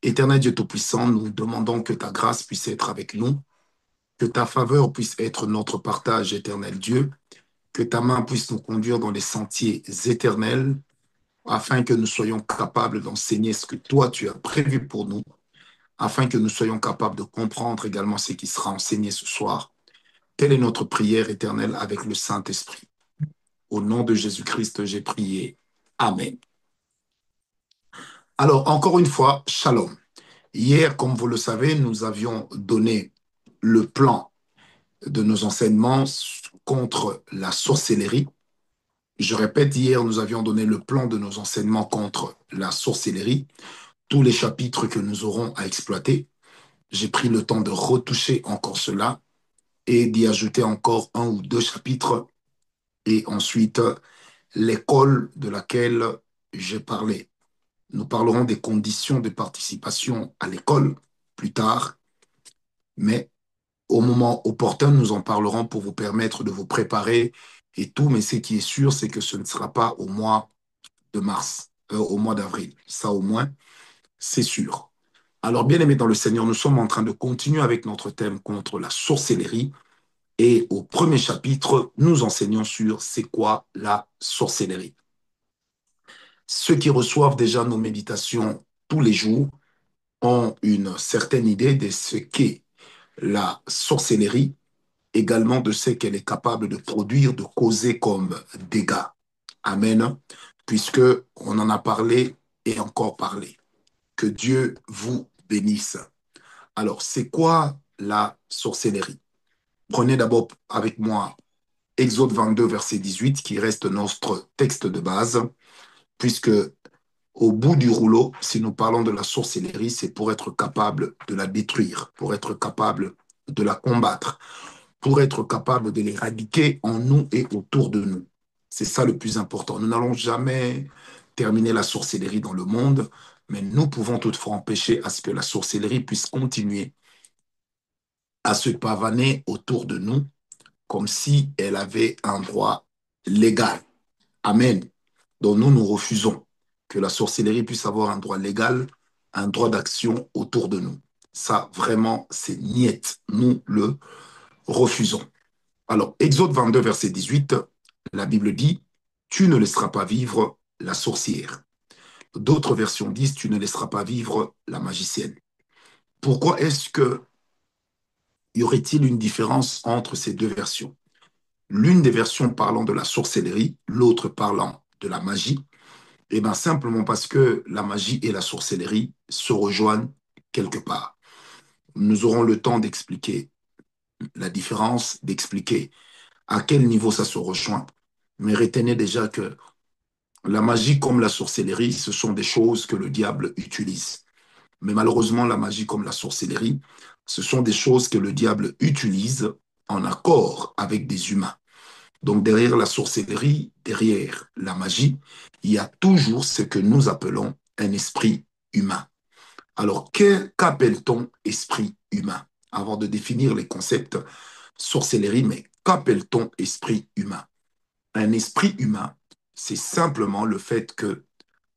Éternel Dieu Tout-Puissant, nous demandons que ta grâce puisse être avec nous, que ta faveur puisse être notre partage, éternel Dieu, que ta main puisse nous conduire dans les sentiers éternels, afin que nous soyons capables d'enseigner ce que toi tu as prévu pour nous, afin que nous soyons capables de comprendre également ce qui sera enseigné ce soir. Telle est notre prière éternelle avec le Saint-Esprit. Au nom de Jésus-Christ, j'ai prié. Amen. Alors, encore une fois, shalom. Hier, comme vous le savez, nous avions donné le plan de nos enseignements contre la sorcellerie. Je répète, hier, nous avions donné le plan de nos enseignements contre la sorcellerie, tous les chapitres que nous aurons à exploiter. J'ai pris le temps de retoucher encore cela et d'y ajouter encore un ou deux chapitres et ensuite l'école de laquelle j'ai parlé. Nous parlerons des conditions de participation à l'école plus tard, mais au moment opportun, nous en parlerons pour vous permettre de vous préparer et tout, mais ce qui est sûr, c'est que ce ne sera pas au mois de mars, au mois d'avril. Ça au moins, c'est sûr. Alors, bien aimés dans le Seigneur, nous sommes en train de continuer avec notre thème contre la sorcellerie. Et au premier chapitre, nous enseignons sur c'est quoi la sorcellerie. Ceux qui reçoivent déjà nos méditations tous les jours ont une certaine idée de ce qu'est la sorcellerie, également de ce qu'elle est capable de produire, de causer comme dégâts. Amen. Puisque on en a parlé et encore parlé. Que Dieu vous bénisse. Alors, c'est quoi la sorcellerie? Prenez d'abord avec moi Exode 22, verset 18, qui reste notre texte de base, puisque au bout du rouleau, si nous parlons de la sorcellerie, c'est pour être capable de la détruire, pour être capable de la combattre, pour être capable de l'éradiquer en nous et autour de nous. C'est ça le plus important. Nous n'allons jamais terminer la sorcellerie dans le monde, mais nous pouvons toutefois empêcher à ce que la sorcellerie puisse continuer à se pavaner autour de nous comme si elle avait un droit légal. Amen. Donc nous, nous refusons que la sorcellerie puisse avoir un droit légal, un droit d'action autour de nous. Ça, vraiment, c'est niet. Nous le refusons. Alors, Exode 22, verset 18, la Bible dit, tu ne laisseras pas vivre la sorcière. D'autres versions disent, tu ne laisseras pas vivre la magicienne. Pourquoi est-ce que y aurait-il une différence entre ces deux versions? L'une des versions parlant de la sorcellerie, l'autre parlant de la magie. Eh bien, simplement parce que la magie et la sorcellerie se rejoignent quelque part. Nous aurons le temps d'expliquer la différence, d'expliquer à quel niveau ça se rejoint. Mais retenez déjà que la magie comme la sorcellerie, ce sont des choses que le diable utilise. Mais malheureusement, la magie comme la sorcellerie, ce sont des choses que le diable utilise en accord avec des humains. Donc derrière la sorcellerie, derrière la magie, il y a toujours ce que nous appelons un esprit humain. Alors qu'appelle-t-on esprit humain? Avant de définir les concepts sorcellerie, mais qu'appelle-t-on esprit humain? Un esprit humain, c'est simplement le fait que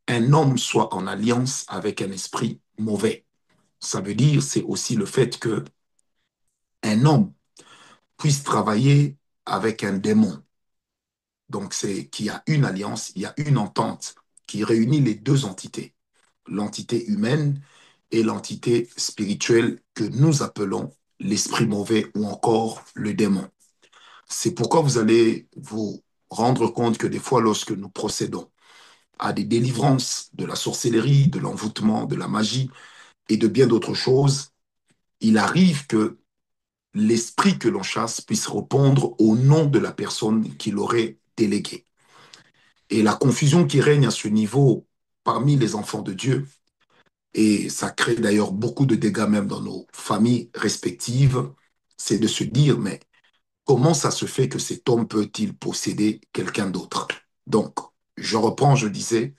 un homme soit en alliance avec un esprit mauvais. Ça veut dire, c'est aussi le fait que un homme puisse travailler avec un démon. Donc, c'est qu'il y a une alliance, il y a une entente qui réunit les deux entités, l'entité humaine et l'entité spirituelle que nous appelons l'esprit mauvais ou encore le démon. C'est pourquoi vous allez vous rendre compte que des fois, lorsque nous procédons à des délivrances de la sorcellerie, de l'envoûtement, de la magie et de bien d'autres choses, il arrive que l'esprit que l'on chasse puisse répondre au nom de la personne qui l'aurait délégué. Et la confusion qui règne à ce niveau parmi les enfants de Dieu, et ça crée d'ailleurs beaucoup de dégâts même dans nos familles respectives, c'est de se dire, mais comment ça se fait que cet homme peut-il posséder quelqu'un d'autre? Donc, je reprends, je disais,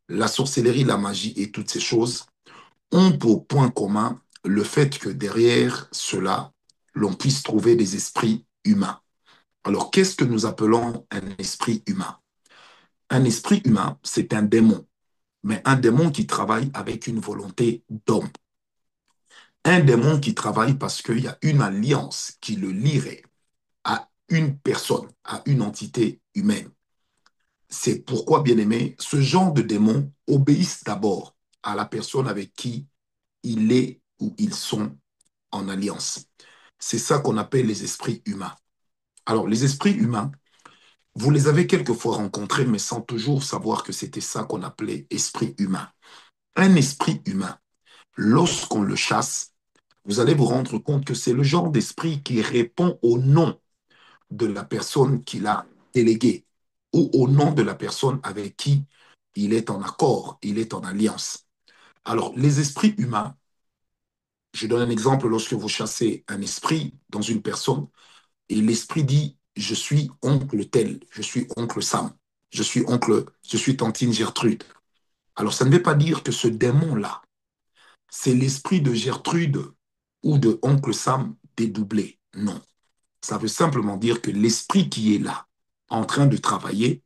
la sorcellerie, la magie et toutes ces choses ont pour point commun le fait que derrière cela, l'on puisse trouver des esprits humains. Alors, qu'est-ce que nous appelons un esprit humain? Un esprit humain, c'est un démon. mais un démon qui travaille avec une volonté d'homme. Un démon qui travaille parce qu'il y a une alliance qui le lierait à une personne, à une entité humaine. C'est pourquoi, bien aimé, ce genre de démons obéissent d'abord à la personne avec qui il est ou ils sont en alliance. C'est ça qu'on appelle les esprits humains. Alors, les esprits humains, vous les avez quelquefois rencontrés, mais sans toujours savoir que c'était ça qu'on appelait esprit humain. Un esprit humain, lorsqu'on le chasse, vous allez vous rendre compte que c'est le genre d'esprit qui répond au nom de la personne qu'il a déléguée ou au nom de la personne avec qui il est en accord, il est en alliance. Alors, les esprits humains, je donne un exemple, lorsque vous chassez un esprit dans une personne et l'esprit dit, je suis oncle tel, je suis oncle Sam, je suis tantine Gertrude. Alors, ça ne veut pas dire que ce démon-là, c'est l'esprit de Gertrude ou de oncle Sam dédoublé. Non. Ça veut simplement dire que l'esprit qui est là, en train de travailler,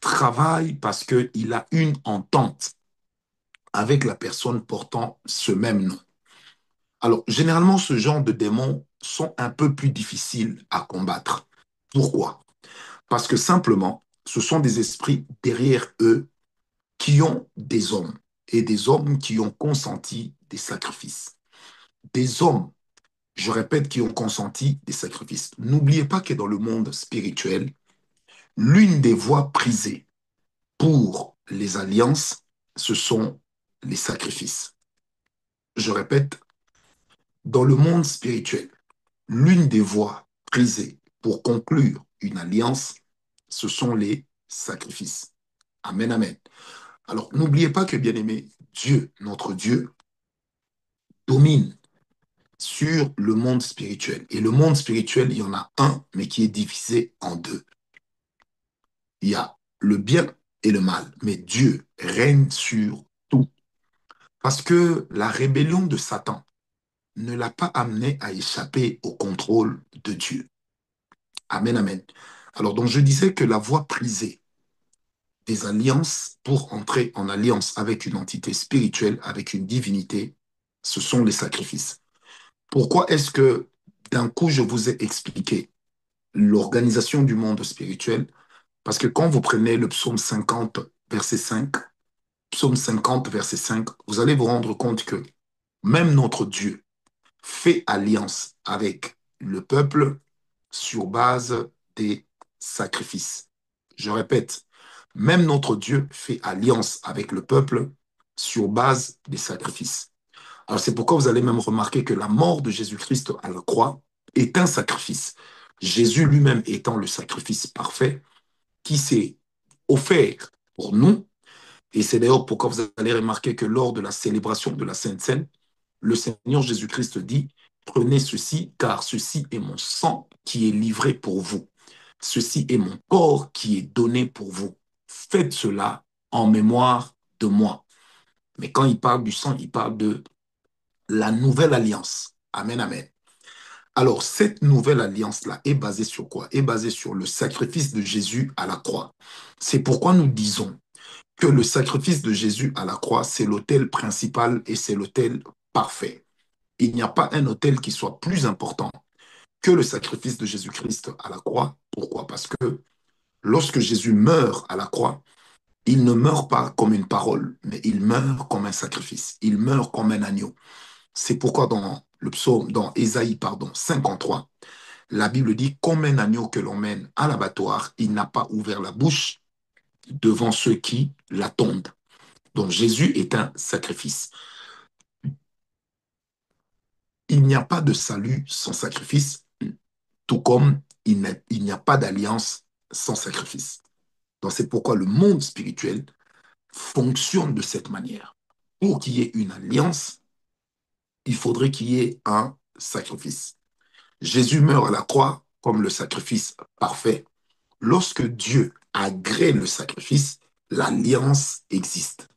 travaille parce qu'il a une entente avec la personne portant ce même nom. Alors, généralement, ce genre de démons sont un peu plus difficiles à combattre. Pourquoi? Parce que simplement, ce sont des esprits derrière eux qui ont des hommes et des hommes qui ont consenti des sacrifices. Des hommes, je répète, qui ont consenti des sacrifices. N'oubliez pas que dans le monde spirituel, l'une des voies prisées pour les alliances, ce sont les sacrifices. Je répète, dans le monde spirituel, l'une des voies prisées pour conclure une alliance, ce sont les sacrifices. Amen, amen. Alors, n'oubliez pas que, bien aimé, Dieu, notre Dieu, domine sur le monde spirituel. Et le monde spirituel, il y en a un, mais qui est divisé en deux. Il y a le bien et le mal, mais Dieu règne sur tout. Parce que la rébellion de Satan ne l'a pas amené à échapper au contrôle de Dieu. Amen, amen. Alors, donc, je disais que la voie prisée des alliances pour entrer en alliance avec une entité spirituelle, avec une divinité, ce sont les sacrifices. Pourquoi est-ce que d'un coup je vous ai expliqué l'organisation du monde spirituel? Parce que quand vous prenez le psaume 50, verset 5, psaume 50, verset 5, vous allez vous rendre compte que même notre Dieu fait alliance avec le peuple sur base des sacrifices. Je répète, même notre Dieu fait alliance avec le peuple sur base des sacrifices. Alors c'est pourquoi vous allez même remarquer que la mort de Jésus-Christ à la croix est un sacrifice. Jésus lui-même étant le sacrifice parfait qui s'est offert pour nous. Et c'est d'ailleurs pourquoi vous allez remarquer que lors de la célébration de la Sainte Seine, le Seigneur Jésus-Christ dit, prenez ceci, car ceci est mon sang qui est livré pour vous. Ceci est mon corps qui est donné pour vous. Faites cela en mémoire de moi. Mais quand il parle du sang, il parle de la nouvelle alliance. Amen, amen. Alors, cette nouvelle alliance-là est basée sur quoi? Est basée sur le sacrifice de Jésus à la croix. C'est pourquoi nous disons que le sacrifice de Jésus à la croix, c'est l'autel principal et c'est l'autel parfait. Il n'y a pas un autel qui soit plus important que le sacrifice de Jésus-Christ à la croix. Pourquoi? Parce que lorsque Jésus meurt à la croix, il ne meurt pas comme une parole, mais il meurt comme un sacrifice. Il meurt comme un agneau. C'est pourquoi dans le psaume, dans Ésaïe, pardon, 53, la Bible dit, comme un agneau que l'on mène à l'abattoir, il n'a pas ouvert la bouche devant ceux qui l'attendent. Donc Jésus est un sacrifice. Il n'y a pas de salut sans sacrifice, tout comme il n'y a pas d'alliance sans sacrifice. Donc c'est pourquoi le monde spirituel fonctionne de cette manière. Pour qu'il y ait une alliance, il faudrait qu'il y ait un sacrifice. Jésus meurt à la croix comme le sacrifice parfait. Lorsque Dieu agrée le sacrifice, l'alliance existe.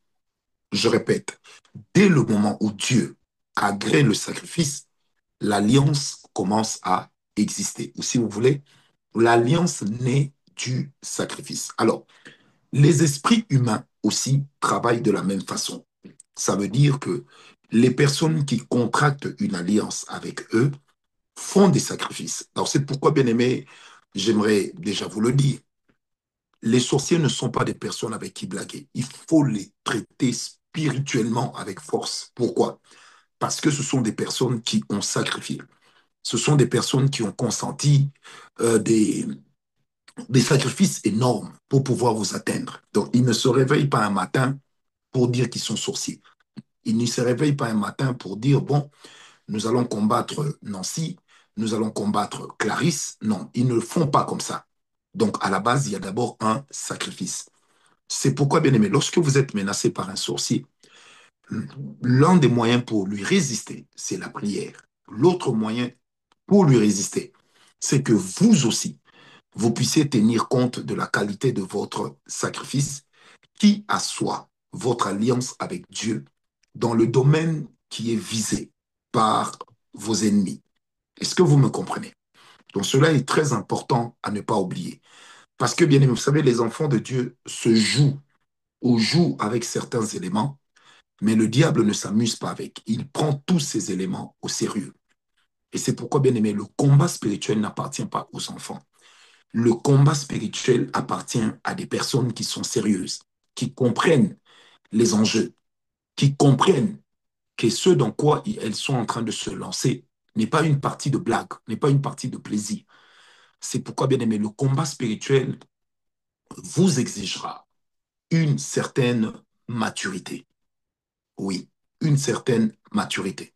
Je répète, dès le moment où Dieu agrée le sacrifice, l'alliance commence à exister. Ou si vous voulez, l'alliance naît du sacrifice. Alors, les esprits humains aussi travaillent de la même façon. Ça veut dire que les personnes qui contractent une alliance avec eux font des sacrifices. Alors c'est pourquoi, bien aimé, j'aimerais déjà vous le dire. Les sorciers ne sont pas des personnes avec qui blaguer. Il faut les traiter spirituellement avec force. Pourquoi? Parce que ce sont des personnes qui ont sacrifié. Ce sont des personnes qui ont consenti euh, des, des sacrifices énormes pour pouvoir vous atteindre. Donc, ils ne se réveillent pas un matin pour dire qu'ils sont sorciers. Ils ne se réveillent pas un matin pour dire, bon, nous allons combattre Nancy, nous allons combattre Clarisse. Non, ils ne le font pas comme ça. Donc, à la base, il y a d'abord un sacrifice. C'est pourquoi, bien aimé, lorsque vous êtes menacé par un sorcier, l'un des moyens pour lui résister, c'est la prière. L'autre moyen pour lui résister, c'est que vous aussi, vous puissiez tenir compte de la qualité de votre sacrifice qui assoit votre alliance avec Dieu dans le domaine qui est visé par vos ennemis. Est-ce que vous me comprenez? Donc cela est très important à ne pas oublier. Parce que, bien aimé, vous savez, les enfants de Dieu se jouent ou jouent avec certains éléments, mais le diable ne s'amuse pas avec. Il prend tous ces éléments au sérieux. Et c'est pourquoi, bien aimé, le combat spirituel n'appartient pas aux enfants. Le combat spirituel appartient à des personnes qui sont sérieuses, qui comprennent les enjeux, qui comprennent que ce dans quoi elles sont en train de se lancer n'est pas une partie de blague, n'est pas une partie de plaisir. C'est pourquoi, bien aimé, le combat spirituel vous exigera une certaine maturité. Oui, une certaine maturité.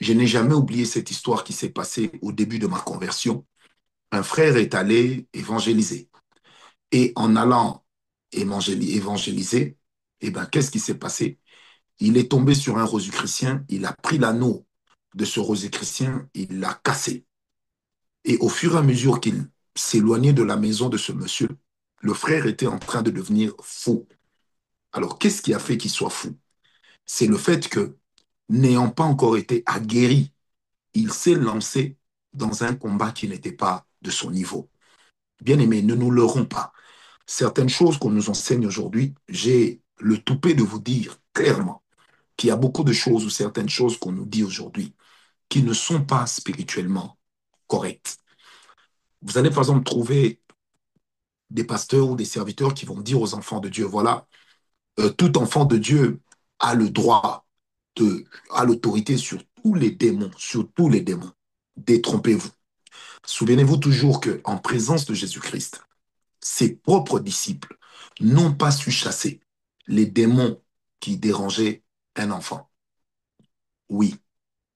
Je n'ai jamais oublié cette histoire qui s'est passée au début de ma conversion. Un frère est allé évangéliser. Et en allant évangéliser, eh ben, qu'est-ce qui s'est passé? Il est tombé sur un rosicrucien, il a pris l'anneau de ce rosicrucien, il l'a cassé. Et au fur et à mesure qu'il s'éloignait de la maison de ce monsieur, le frère était en train de devenir fou. Alors, qu'est-ce qui a fait qu'il soit fou? C'est le fait que, n'ayant pas encore été aguerri, il s'est lancé dans un combat qui n'était pas de son niveau. Bien aimé, ne nous leurrons pas. Certaines choses qu'on nous enseigne aujourd'hui, j'ai le toupet de vous dire clairement qu'il y a beaucoup de choses ou certaines choses qu'on nous dit aujourd'hui qui ne sont pas spirituellement correctes. Vous allez par exemple trouver des pasteurs ou des serviteurs qui vont dire aux enfants de Dieu, voilà, tout enfant de Dieu a le droit a l'autorité sur tous les démons. Détrompez-vous. Souvenez-vous toujours qu'en présence de Jésus-Christ, ses propres disciples n'ont pas su chasser les démons qui dérangeaient un enfant. Oui,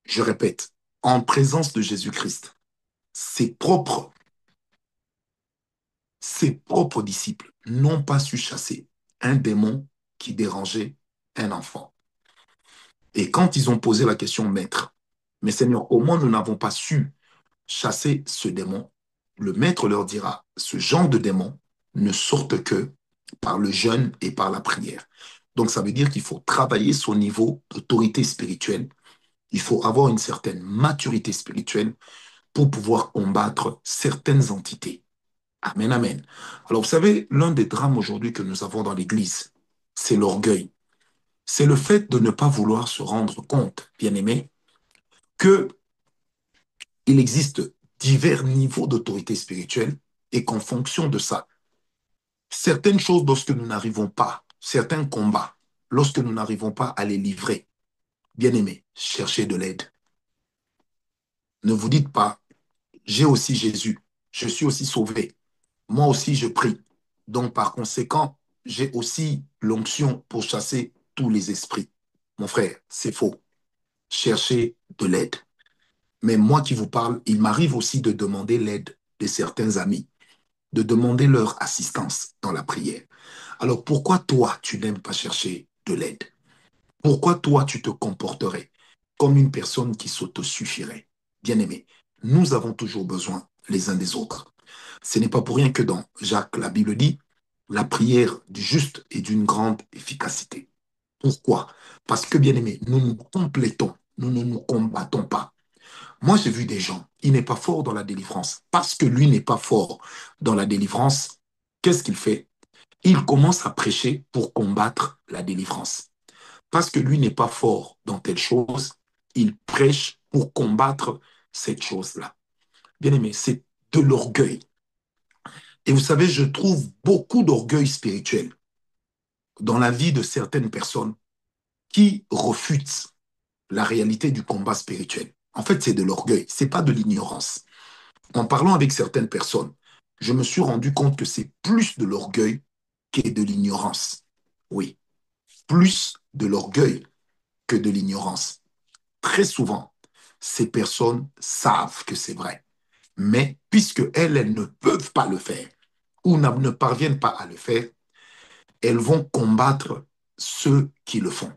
je répète, en présence de Jésus-Christ, ses propres, ses propres disciples n'ont pas su chasser un démon qui dérangeait un enfant. Et quand ils ont posé la question, Maître, mais Seigneur, comment nous n'avons pas su chasser ce démon? Le Maître leur dira, ce genre de démon ne sortent que par le jeûne et par la prière. Donc ça veut dire qu'il faut travailler son niveau d'autorité spirituelle. Il faut avoir une certaine maturité spirituelle pour pouvoir combattre certaines entités. Amen, amen. Alors vous savez, l'un des drames aujourd'hui que nous avons dans l'Église, c'est l'orgueil. C'est le fait de ne pas vouloir se rendre compte, bien aimé, que il existe divers niveaux d'autorité spirituelle et qu'en fonction de ça, certaines choses, lorsque nous n'arrivons pas, certains combats, lorsque nous n'arrivons pas à les livrer, bien aimé, cherchez de l'aide. Ne vous dites pas, j'ai aussi Jésus, je suis aussi sauvé, moi aussi je prie. Donc par conséquent, j'ai aussi l'onction pour chasser tous les esprits. Mon frère, c'est faux. Cherchez de l'aide. Mais moi qui vous parle, il m'arrive aussi de demander l'aide de certains amis, de demander leur assistance dans la prière. Alors pourquoi toi, tu n'aimes pas chercher de l'aide? Pourquoi toi, tu te comporterais comme une personne qui s'autosuffirait? Bien-aimé, nous avons toujours besoin les uns des autres. Ce n'est pas pour rien que dans Jacques, la Bible dit, la prière du juste est d'une grande efficacité. Pourquoi? Parce que, bien-aimé, nous nous complétons, nous ne nous combattons pas. Moi, j'ai vu des gens, il n'est pas fort dans la délivrance. Parce que lui n'est pas fort dans la délivrance, qu'est-ce qu'il fait? il commence à prêcher pour combattre la délivrance. Parce que lui n'est pas fort dans telle chose, il prêche pour combattre cette chose-là. Bien aimé, c'est de l'orgueil. Et vous savez, je trouve beaucoup d'orgueil spirituel dans la vie de certaines personnes qui refutent la réalité du combat spirituel. En fait, c'est de l'orgueil, c'est pas de l'ignorance. En parlant avec certaines personnes, je me suis rendu compte que c'est plus de l'orgueil que de l'ignorance. Oui, plus de l'orgueil que de l'ignorance. Très souvent, ces personnes savent que c'est vrai. Mais puisque elles ne peuvent pas le faire ou ne parviennent pas à le faire, elles vont combattre ceux qui le font.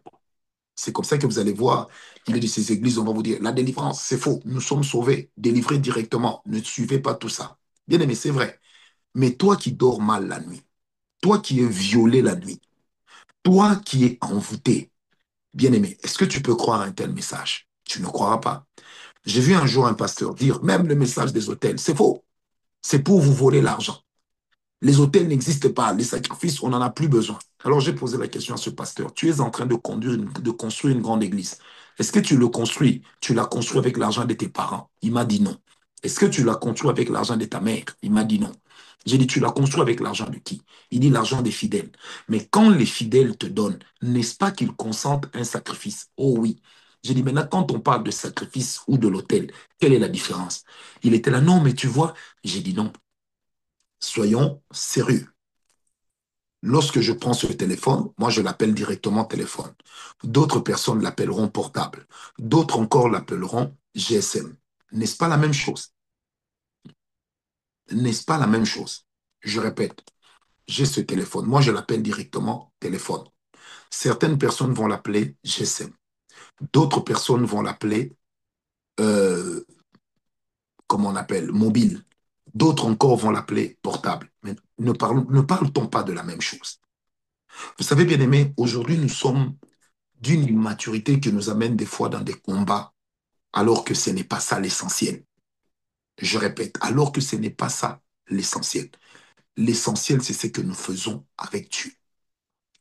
C'est comme ça que vous allez voir, il y a de ces églises, on va vous dire, la délivrance, c'est faux, nous sommes sauvés, délivrés directement, ne suivez pas tout ça. Bien aimé, c'est vrai. Mais toi qui dors mal la nuit, toi qui es violé la nuit, toi qui es envoûté, bien aimé, est-ce que tu peux croire à un tel message? Tu ne croiras pas. J'ai vu un jour un pasteur dire, même le message des hôtels, c'est faux, c'est pour vous voler l'argent. Les hôtels n'existent pas, les sacrifices, on n'en a plus besoin. Alors j'ai posé la question à ce pasteur, tu es en train de construire une grande église. Est-ce que tu le construis? Tu l'as construit avec l'argent de tes parents? Il m'a dit non. Est-ce que tu l'as construit avec l'argent de ta mère? Il m'a dit non. J'ai dit, tu l'as construit avec l'argent de qui? Il dit l'argent des fidèles. Mais quand les fidèles te donnent, n'est-ce pas qu'ils consentent un sacrifice? Oh oui. J'ai dit, maintenant, quand on parle de sacrifice ou de l'hôtel, quelle est la différence? Il était là, non, mais tu vois, j'ai dit non. Soyons sérieux. Lorsque je prends ce téléphone, moi je l'appelle directement téléphone. D'autres personnes l'appelleront portable. D'autres encore l'appelleront GSM. N'est-ce pas la même chose? N'est-ce pas la même chose? Je répète, j'ai ce téléphone. Moi je l'appelle directement téléphone. Certaines personnes vont l'appeler GSM. D'autres personnes vont l'appeler, euh, comment on appelle, mobile. D'autres encore vont l'appeler portable. Mais ne parle-t-on pas de la même chose? Vous savez, bien aimé, aujourd'hui nous sommes d'une immaturité qui nous amène des fois dans des combats, alors que ce n'est pas ça l'essentiel. Je répète, alors que ce n'est pas ça l'essentiel. L'essentiel, c'est ce que nous faisons avec Dieu.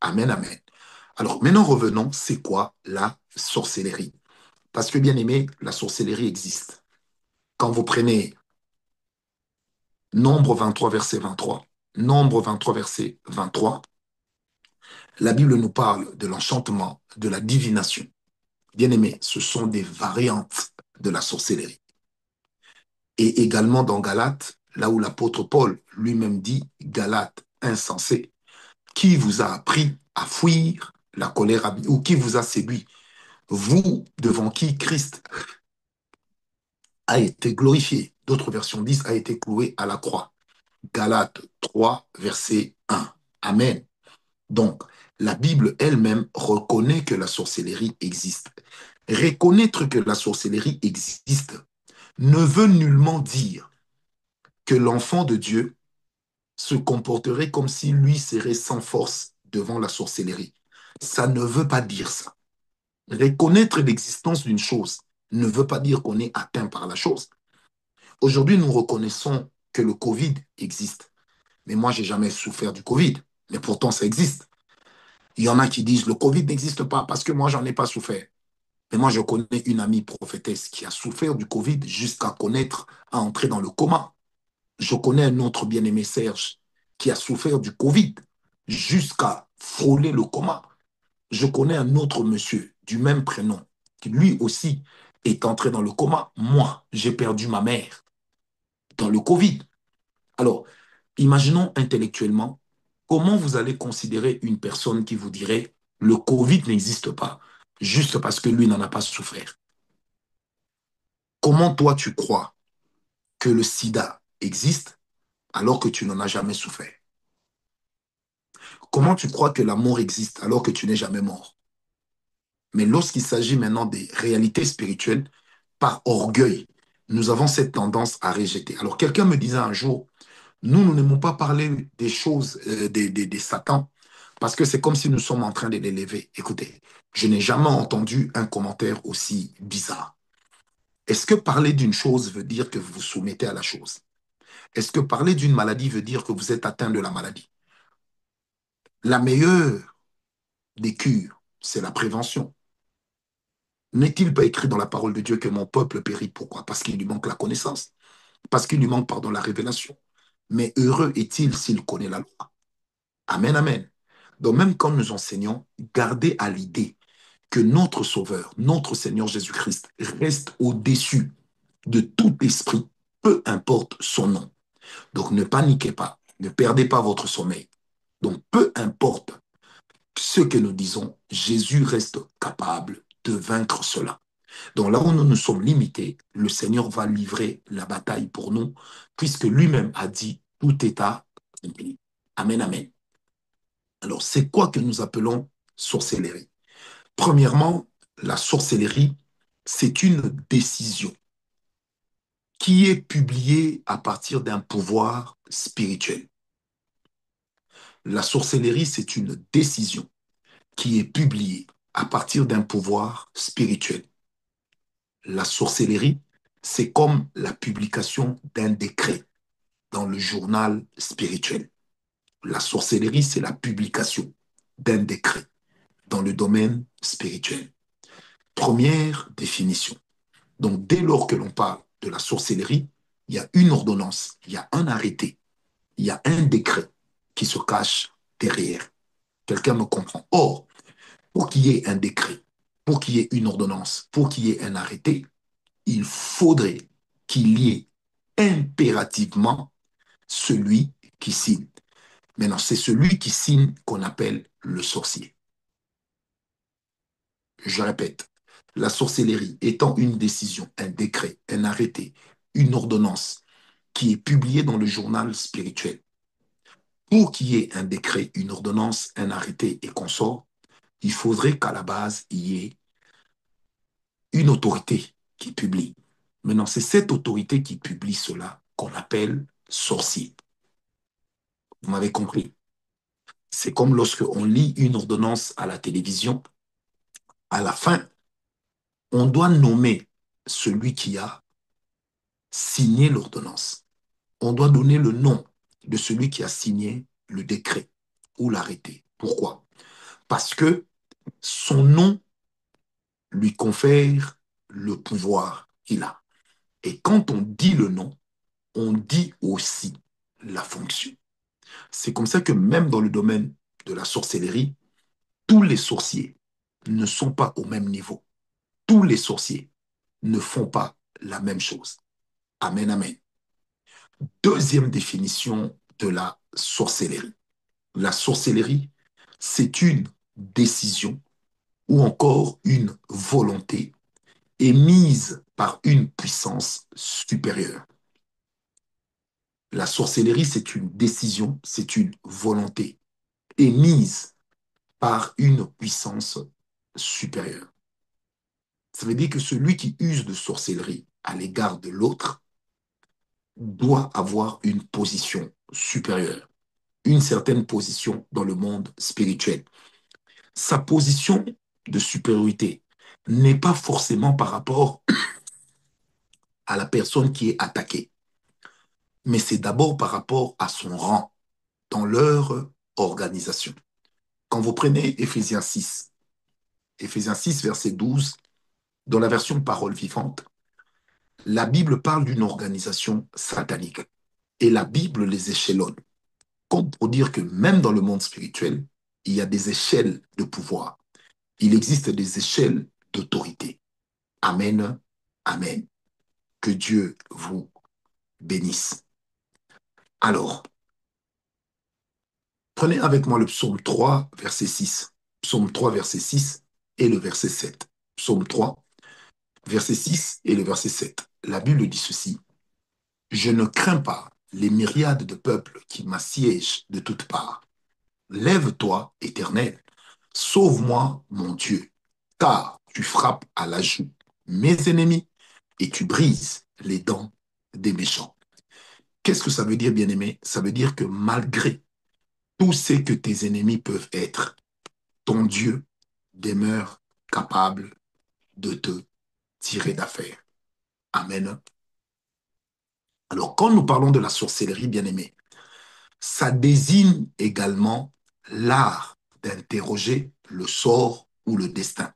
Amen, amen. Alors, maintenant revenons, c'est quoi la sorcellerie? Parce que, bien aimé, la sorcellerie existe. Quand vous prenez Nombre 23, verset 23, Nombre 23, verset 23, la Bible nous parle de l'enchantement, de la divination. Bien aimé, ce sont des variantes de la sorcellerie. Et également dans Galates, là où l'apôtre Paul lui-même dit, Galates insensé, qui vous a appris à fuir la colère ou qui vous a séduit, vous devant qui Christ a été glorifié. D'autres versions disent a été cloué à la croix. Galates 3, verset 1. Amen. Donc, la Bible elle-même reconnaît que la sorcellerie existe. Reconnaître que la sorcellerie existe ne veut nullement dire que l'enfant de Dieu se comporterait comme si lui serait sans force devant la sorcellerie. Ça ne veut pas dire ça. Reconnaître l'existence d'une chose ne veut pas dire qu'on est atteint par la chose. Aujourd'hui, nous reconnaissons que le Covid existe. Mais moi, j'ai jamais souffert du Covid. Mais pourtant, ça existe. Il y en a qui disent le Covid n'existe pas parce que moi, j'en ai pas souffert. Mais moi, je connais une amie prophétesse qui a souffert du Covid jusqu'à connaître, à entrer dans le coma. Je connais un autre bien-aimé Serge qui a souffert du Covid jusqu'à frôler le coma. Je connais un autre monsieur du même prénom qui lui aussi est entré dans le coma. Moi, j'ai perdu ma mère dans le Covid. Alors, imaginons intellectuellement comment vous allez considérer une personne qui vous dirait le Covid n'existe pas juste parce que lui n'en a pas souffert. Comment toi tu crois que le sida existe alors que tu n'en as jamais souffert? Comment tu crois que la mort existe alors que tu n'es jamais mort? Mais lorsqu'il s'agit maintenant des réalités spirituelles, par orgueil, nous avons cette tendance à rejeter. Alors quelqu'un me disait un jour, nous n'aimons pas parler des choses, des Satan, parce que c'est comme si nous sommes en train de l'élever. Écoutez, je n'ai jamais entendu un commentaire aussi bizarre. Est-ce que parler d'une chose veut dire que vous vous soumettez à la chose? Est-ce que parler d'une maladie veut dire que vous êtes atteint de la maladie? La meilleure des cures, c'est la prévention. N'est-il pas écrit dans la parole de Dieu que mon peuple périt? Pourquoi? Parce qu'il lui manque la connaissance, parce qu'il lui manque, pardon, la révélation. Mais heureux est-il s'il connaît la loi. Amen, amen. Donc même quand nous enseignons, gardez à l'idée que notre Sauveur, notre Seigneur Jésus-Christ, reste au-dessus de tout esprit, peu importe son nom. Donc ne paniquez pas, ne perdez pas votre sommeil. Donc peu importe ce que nous disons, Jésus reste capable de vaincre cela. Donc là où nous nous sommes limités, le Seigneur va livrer la bataille pour nous, puisque lui-même a dit, tout est accompli. Amen, amen. Alors, c'est quoi que nous appelons sorcellerie? Premièrement, la sorcellerie, c'est une décision qui est publiée à partir d'un pouvoir spirituel. La sorcellerie, c'est une décision qui est publiée à partir d'un pouvoir spirituel. La sorcellerie, c'est comme la publication d'un décret dans le journal spirituel. La sorcellerie, c'est la publication d'un décret dans le domaine spirituel. Première définition. Donc, dès lors que l'on parle de la sorcellerie, il y a une ordonnance, il y a un arrêté, il y a un décret qui se cache derrière. Quelqu'un me comprend. Or, pour qu'il y ait un décret, pour qu'il y ait une ordonnance, pour qu'il y ait un arrêté, il faudrait qu'il y ait impérativement celui qui signe. Maintenant, c'est celui qui signe qu'on appelle le sorcier. Je répète, la sorcellerie étant une décision, un décret, un arrêté, une ordonnance qui est publiée dans le journal spirituel. Pour qu'il y ait un décret, une ordonnance, un arrêté et consort, il faudrait qu'à la base, il y ait une autorité qui publie. Maintenant, c'est cette autorité qui publie cela qu'on appelle sorcier. Vous m'avez compris? C'est comme lorsque on lit une ordonnance à la télévision, à la fin, on doit nommer celui qui a signé l'ordonnance. On doit donner le nom de celui qui a signé le décret ou l'arrêté. Pourquoi? Parce que son nom lui confère le pouvoir qu'il a. Et quand on dit le nom, on dit aussi la fonction. C'est comme ça que même dans le domaine de la sorcellerie, tous les sorciers ne sont pas au même niveau. Tous les sorciers ne font pas la même chose. Amen, amen. Deuxième définition de la sorcellerie. La sorcellerie, c'est une décision ou encore une volonté émise par une puissance supérieure. La sorcellerie, c'est une décision, c'est une volonté émise par une puissance supérieure. Ça veut dire que celui qui use de sorcellerie à l'égard de l'autre doit avoir une position supérieure, une certaine position dans le monde spirituel. Sa position de supériorité n'est pas forcément par rapport à la personne qui est attaquée, mais c'est d'abord par rapport à son rang dans leur organisation. Quand vous prenez Éphésiens 6, verset 12, dans la version parole vivante, la Bible parle d'une organisation satanique et la Bible les échelonne, comme pour dire que même dans le monde spirituel, il y a des échelles de pouvoir. Il existe des échelles d'autorité. Amen, amen. Que Dieu vous bénisse. Alors, prenez avec moi le psaume 3, verset 6. Psaume 3, verset 6 et le verset 7. Psaume 3, verset 6 et le verset 7. La Bible dit ceci. Je ne crains pas les myriades de peuples qui m'assiègent de toutes parts. Lève-toi, Éternel, sauve-moi, mon Dieu, car tu frappes à la joue mes ennemis et tu brises les dents des méchants. Qu'est-ce que ça veut dire, bien-aimé? Ça veut dire que malgré tout ce que tes ennemis peuvent être, ton Dieu demeure capable de te tirer d'affaire. Amen. Alors, quand nous parlons de la sorcellerie, bien-aimé, ça désigne également l'art d'interroger le sort ou le destin,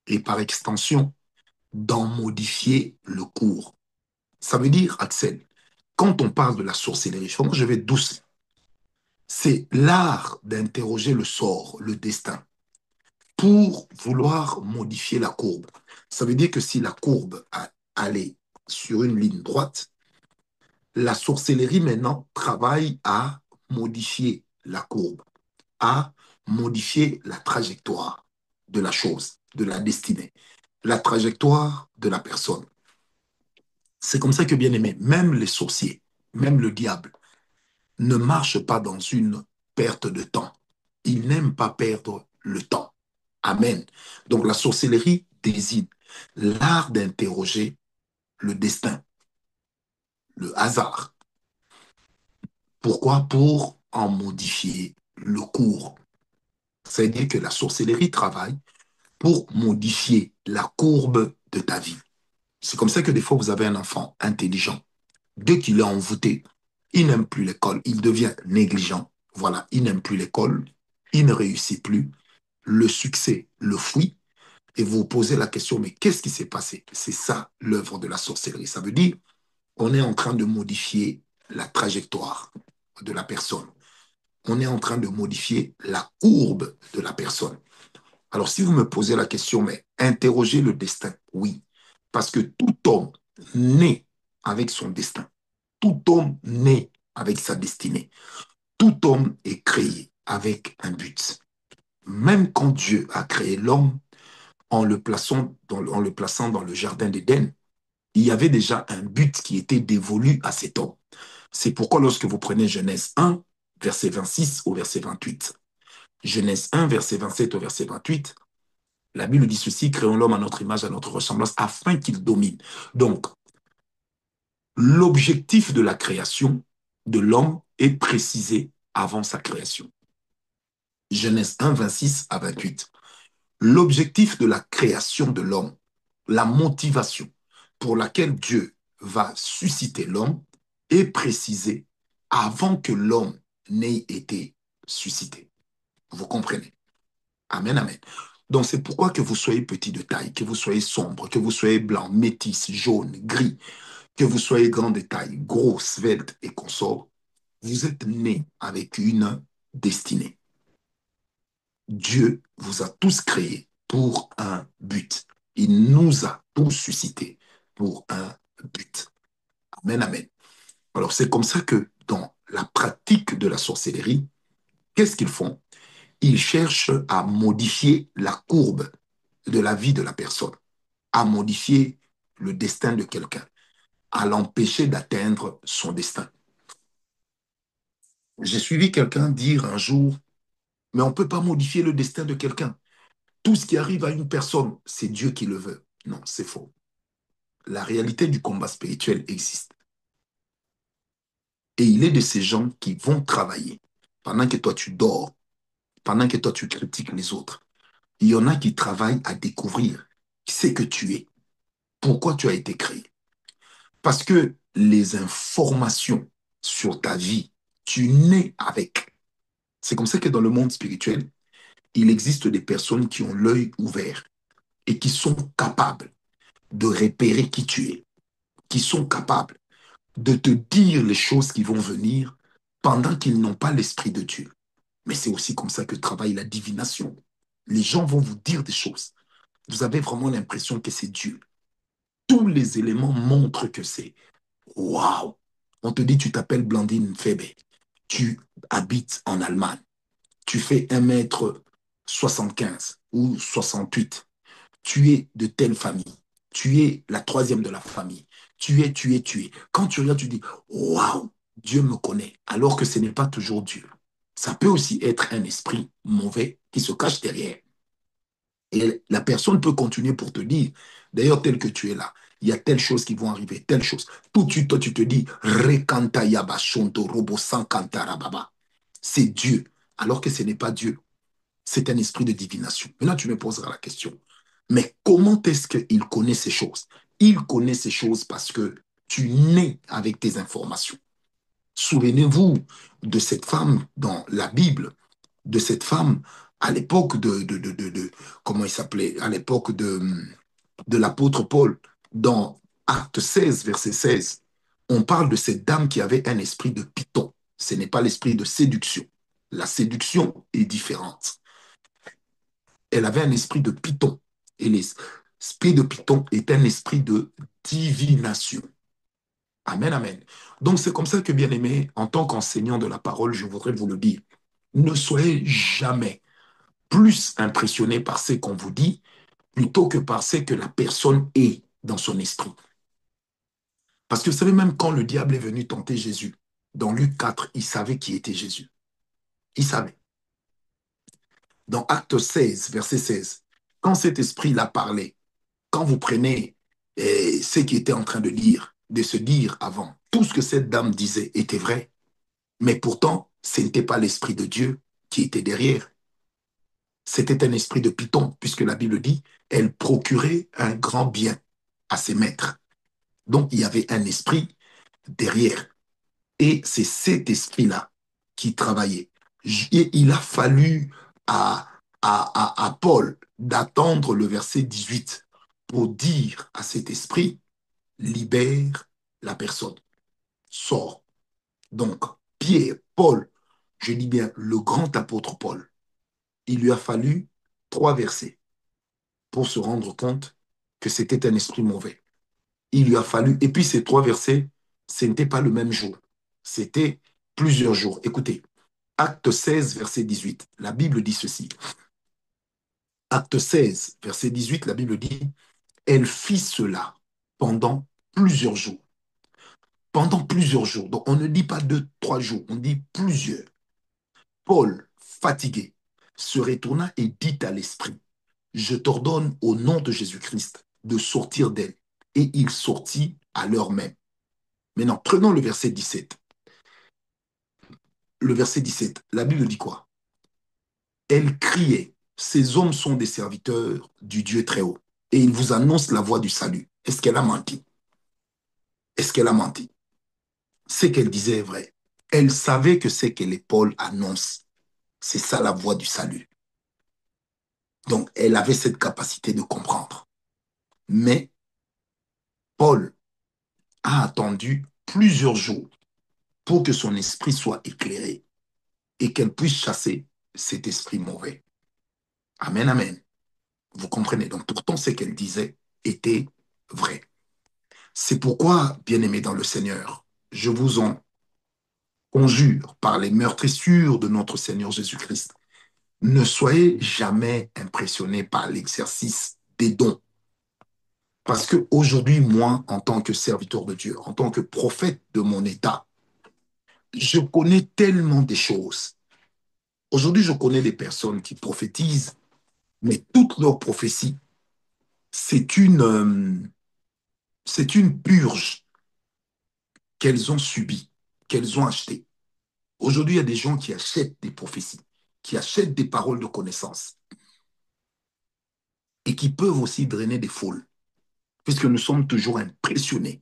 et par extension, d'en modifier le cours. Ça veut dire, Axel, quand on parle de la sorcellerie, moi je vais douce, c'est l'art d'interroger le sort, le destin, pour vouloir modifier la courbe. Ça veut dire que si la courbe allait sur une ligne droite, la sorcellerie maintenant travaille à modifier la courbe, à modifier la trajectoire de la chose, de la destinée, la trajectoire de la personne. C'est comme ça que, bien aimé, même les sorciers, même le diable, ne marchent pas dans une perte de temps. Ils n'aiment pas perdre le temps. Amen. Donc la sorcellerie désigne l'art d'interroger le destin, le hasard. Pourquoi? Pour en modifier le cours. C'est-à-dire que la sorcellerie travaille pour modifier la courbe de ta vie. C'est comme ça que des fois, vous avez un enfant intelligent. Dès qu'il est envoûté, il n'aime plus l'école, il devient négligent. Voilà, il n'aime plus l'école, il ne réussit plus. Le succès le fuit. Et vous vous posez la question, mais qu'est-ce qui s'est passé? C'est ça l'œuvre de la sorcellerie. Ça veut dire on est en train de modifier la trajectoire de la personne. On est en train de modifier la courbe de la personne. Alors, si vous me posez la question, mais interroger le destin, oui. Parce que tout homme naît avec son destin. Tout homme naît avec sa destinée. Tout homme est créé avec un but. Même quand Dieu a créé l'homme, en le plaçant dans le jardin d'Éden, il y avait déjà un but qui était dévolu à cet homme. C'est pourquoi lorsque vous prenez Genèse 1, verset 26 au verset 28, Genèse 1, verset 27 au verset 28, la Bible dit ceci, créons l'homme à notre image, à notre ressemblance, afin qu'il domine. Donc, l'objectif de la création de l'homme est précisé avant sa création. Genèse 1, 26 à 28. L'objectif de la création de l'homme, la motivation pour laquelle Dieu va susciter l'homme est précisée avant que l'homme n'ait été suscité. Vous comprenez? Amen, amen. Donc c'est pourquoi que vous soyez petit de taille, que vous soyez sombre, que vous soyez blanc, métis, jaune, gris, que vous soyez grand de taille, gros, svelte et consort, vous êtes né avec une destinée. Dieu vous a tous créés pour un but. Il nous a tous suscités pour un but. Amen, amen. Alors c'est comme ça que dans la pratique de la sorcellerie, qu'est-ce qu'ils font? Ils cherchent à modifier la courbe de la vie de la personne, à modifier le destin de quelqu'un, à l'empêcher d'atteindre son destin. J'ai suivi quelqu'un dire un jour, mais on ne peut pas modifier le destin de quelqu'un. Tout ce qui arrive à une personne, c'est Dieu qui le veut. Non, c'est faux. La réalité du combat spirituel existe. Et il est de ces gens qui vont travailler pendant que toi tu dors, pendant que toi tu critiques les autres. Il y en a qui travaillent à découvrir qui c'est que tu es, pourquoi tu as été créé. Parce que les informations sur ta vie, tu nais avec. C'est comme ça que dans le monde spirituel, il existe des personnes qui ont l'œil ouvert et qui sont capables de repérer qui tu es, qui sont capables de te dire les choses qui vont venir pendant qu'ils n'ont pas l'Esprit de Dieu. Mais c'est aussi comme ça que travaille la divination. Les gens vont vous dire des choses. Vous avez vraiment l'impression que c'est Dieu. Tous les éléments montrent que c'est waouh. On te dit, tu t'appelles Blandine Febe. Tu habites en Allemagne. Tu fais 1,75 m ou 68. Tu es de telle famille. Tu es la troisième de la famille. Tu es. Quand tu regardes, tu dis, waouh, Dieu me connaît, alors que ce n'est pas toujours Dieu. Ça peut aussi être un esprit mauvais qui se cache derrière. Et la personne peut continuer pour te dire, d'ailleurs, tel que tu es là, il y a telle chose qui vont arriver, telle chose. Tout de suite, toi, tu te dis, Rekanta yaba shonto robo sankanta rababa. C'est Dieu, alors que ce n'est pas Dieu. C'est un esprit de divination. Maintenant, tu me poseras la question. Mais comment est-ce qu'il connaît ces choses? Il connaît ces choses parce que tu nais avec tes informations. Souvenez-vous de cette femme dans la Bible de cette femme à l'époque comment il s'appelait, à l'époque de l'apôtre Paul, dans Acte 16, verset 16. On parle de cette dame qui avait un esprit de python. Ce n'est pas l'esprit de séduction. La séduction est différente. Elle avait un esprit de python. Et l'esprit de python est un esprit de divination. Amen, amen. Donc c'est comme ça que, bien aimé, en tant qu'enseignant de la parole, je voudrais vous le dire. Ne soyez jamais plus impressionné par ce qu'on vous dit plutôt que par ce que la personne est dans son esprit. Parce que vous savez, même quand le diable est venu tenter Jésus, dans Luc 4, il savait qui était Jésus. Il savait. Dans Acte 16, verset 16, quand cet esprit l'a parlé, quand vous prenez ce qu'il était en train de lire, de se dire avant, tout ce que cette dame disait était vrai, mais pourtant, ce n'était pas l'esprit de Dieu qui était derrière. C'était un esprit de Python, puisque la Bible dit, elle procurait un grand bien à ses maîtres. Donc, il y avait un esprit derrière. Et c'est cet esprit-là qui travaillait. Et il a fallu à Paul d'attendre le verset 18 pour dire à cet esprit, libère la personne, sors. Donc, Pierre, Paul, je dis bien le grand apôtre Paul, il lui a fallu 3 versets pour se rendre compte que c'était un esprit mauvais. Il lui a fallu, et puis ces 3 versets, ce n'était pas le même jour, c'était plusieurs jours. Écoutez, Acte 16, verset 18, la Bible dit ceci. Acte 16, verset 18, la Bible dit, elle fit cela pendant plusieurs jours. Pendant plusieurs jours. Donc on ne dit pas 2, 3 jours, on dit plusieurs. Paul, fatigué, se retourna et dit à l'esprit, je t'ordonne au nom de Jésus-Christ de sortir d'elle. Et il sortit à l'heure même. Maintenant, prenons le verset 17. Le verset 17, la Bible dit quoi? Elle criait, ces hommes sont des serviteurs du Dieu très haut. Et ils vous annoncent la voie du salut. Est-ce qu'elle a menti? Est-ce qu'elle a menti? Ce qu'elle disait est vrai. Elle savait que c'est que les Paul annonce. C'est ça la voie du salut. Donc, elle avait cette capacité de comprendre. Mais Paul a attendu plusieurs jours pour que son esprit soit éclairé et qu'elle puisse chasser cet esprit mauvais. Amen, amen. Vous comprenez? Donc, pourtant, ce qu'elle disait était vrai. C'est pourquoi, bien-aimés dans le Seigneur, je vous en conjure par les meurtrissures de notre Seigneur Jésus-Christ, ne soyez jamais impressionnés par l'exercice des dons. Parce qu'aujourd'hui, moi, en tant que serviteur de Dieu, en tant que prophète de mon état, je connais tellement des choses. Aujourd'hui, je connais des personnes qui prophétisent, mais toutes leurs prophéties, c'est c'est une purge qu'elles ont subie, qu'elles ont achetée. Aujourd'hui, il y a des gens qui achètent des prophéties, qui achètent des paroles de connaissance et qui peuvent aussi drainer des foules, puisque nous sommes toujours impressionnés.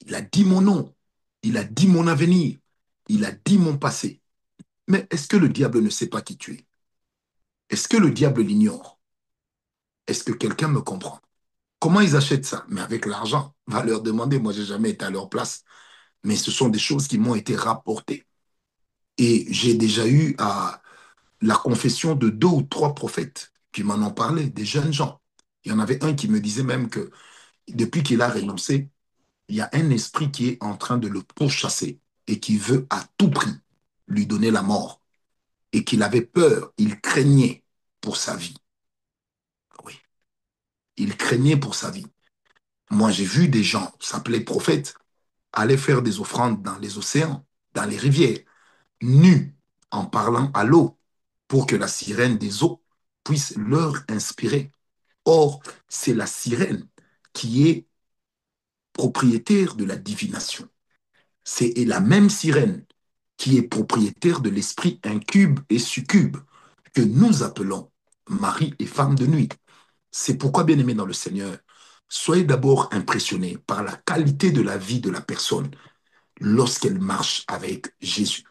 Il a dit mon nom, il a dit mon avenir, il a dit mon passé. Mais est-ce que le diable ne sait pas qui tu es? Est-ce que le diable l'ignore? Est-ce que quelqu'un me comprend? Comment ils achètent ça? Mais avec l'argent. Va leur demander, moi, j'ai jamais été à leur place. Mais ce sont des choses qui m'ont été rapportées. Et j'ai déjà eu la confession de 2 ou 3 prophètes qui m'en ont parlé, des jeunes gens. Il y en avait un qui me disait même que depuis qu'il a renoncé, il y a un esprit qui est en train de le pourchasser et qui veut à tout prix lui donner la mort. Et qu'il avait peur, il craignait pour sa vie. Oui, il craignait pour sa vie. Moi, j'ai vu des gens s'appeler prophètes aller faire des offrandes dans les océans, dans les rivières, nus, en parlant à l'eau, pour que la sirène des eaux puisse leur inspirer. Or, c'est la sirène qui est propriétaire de la divination. C'est la même sirène qui est propriétaire de l'esprit incube et succube que nous appelons mari et femme de nuit. C'est pourquoi, bien aimé dans le Seigneur, soyez d'abord impressionnés par la qualité de la vie de la personne lorsqu'elle marche avec Jésus.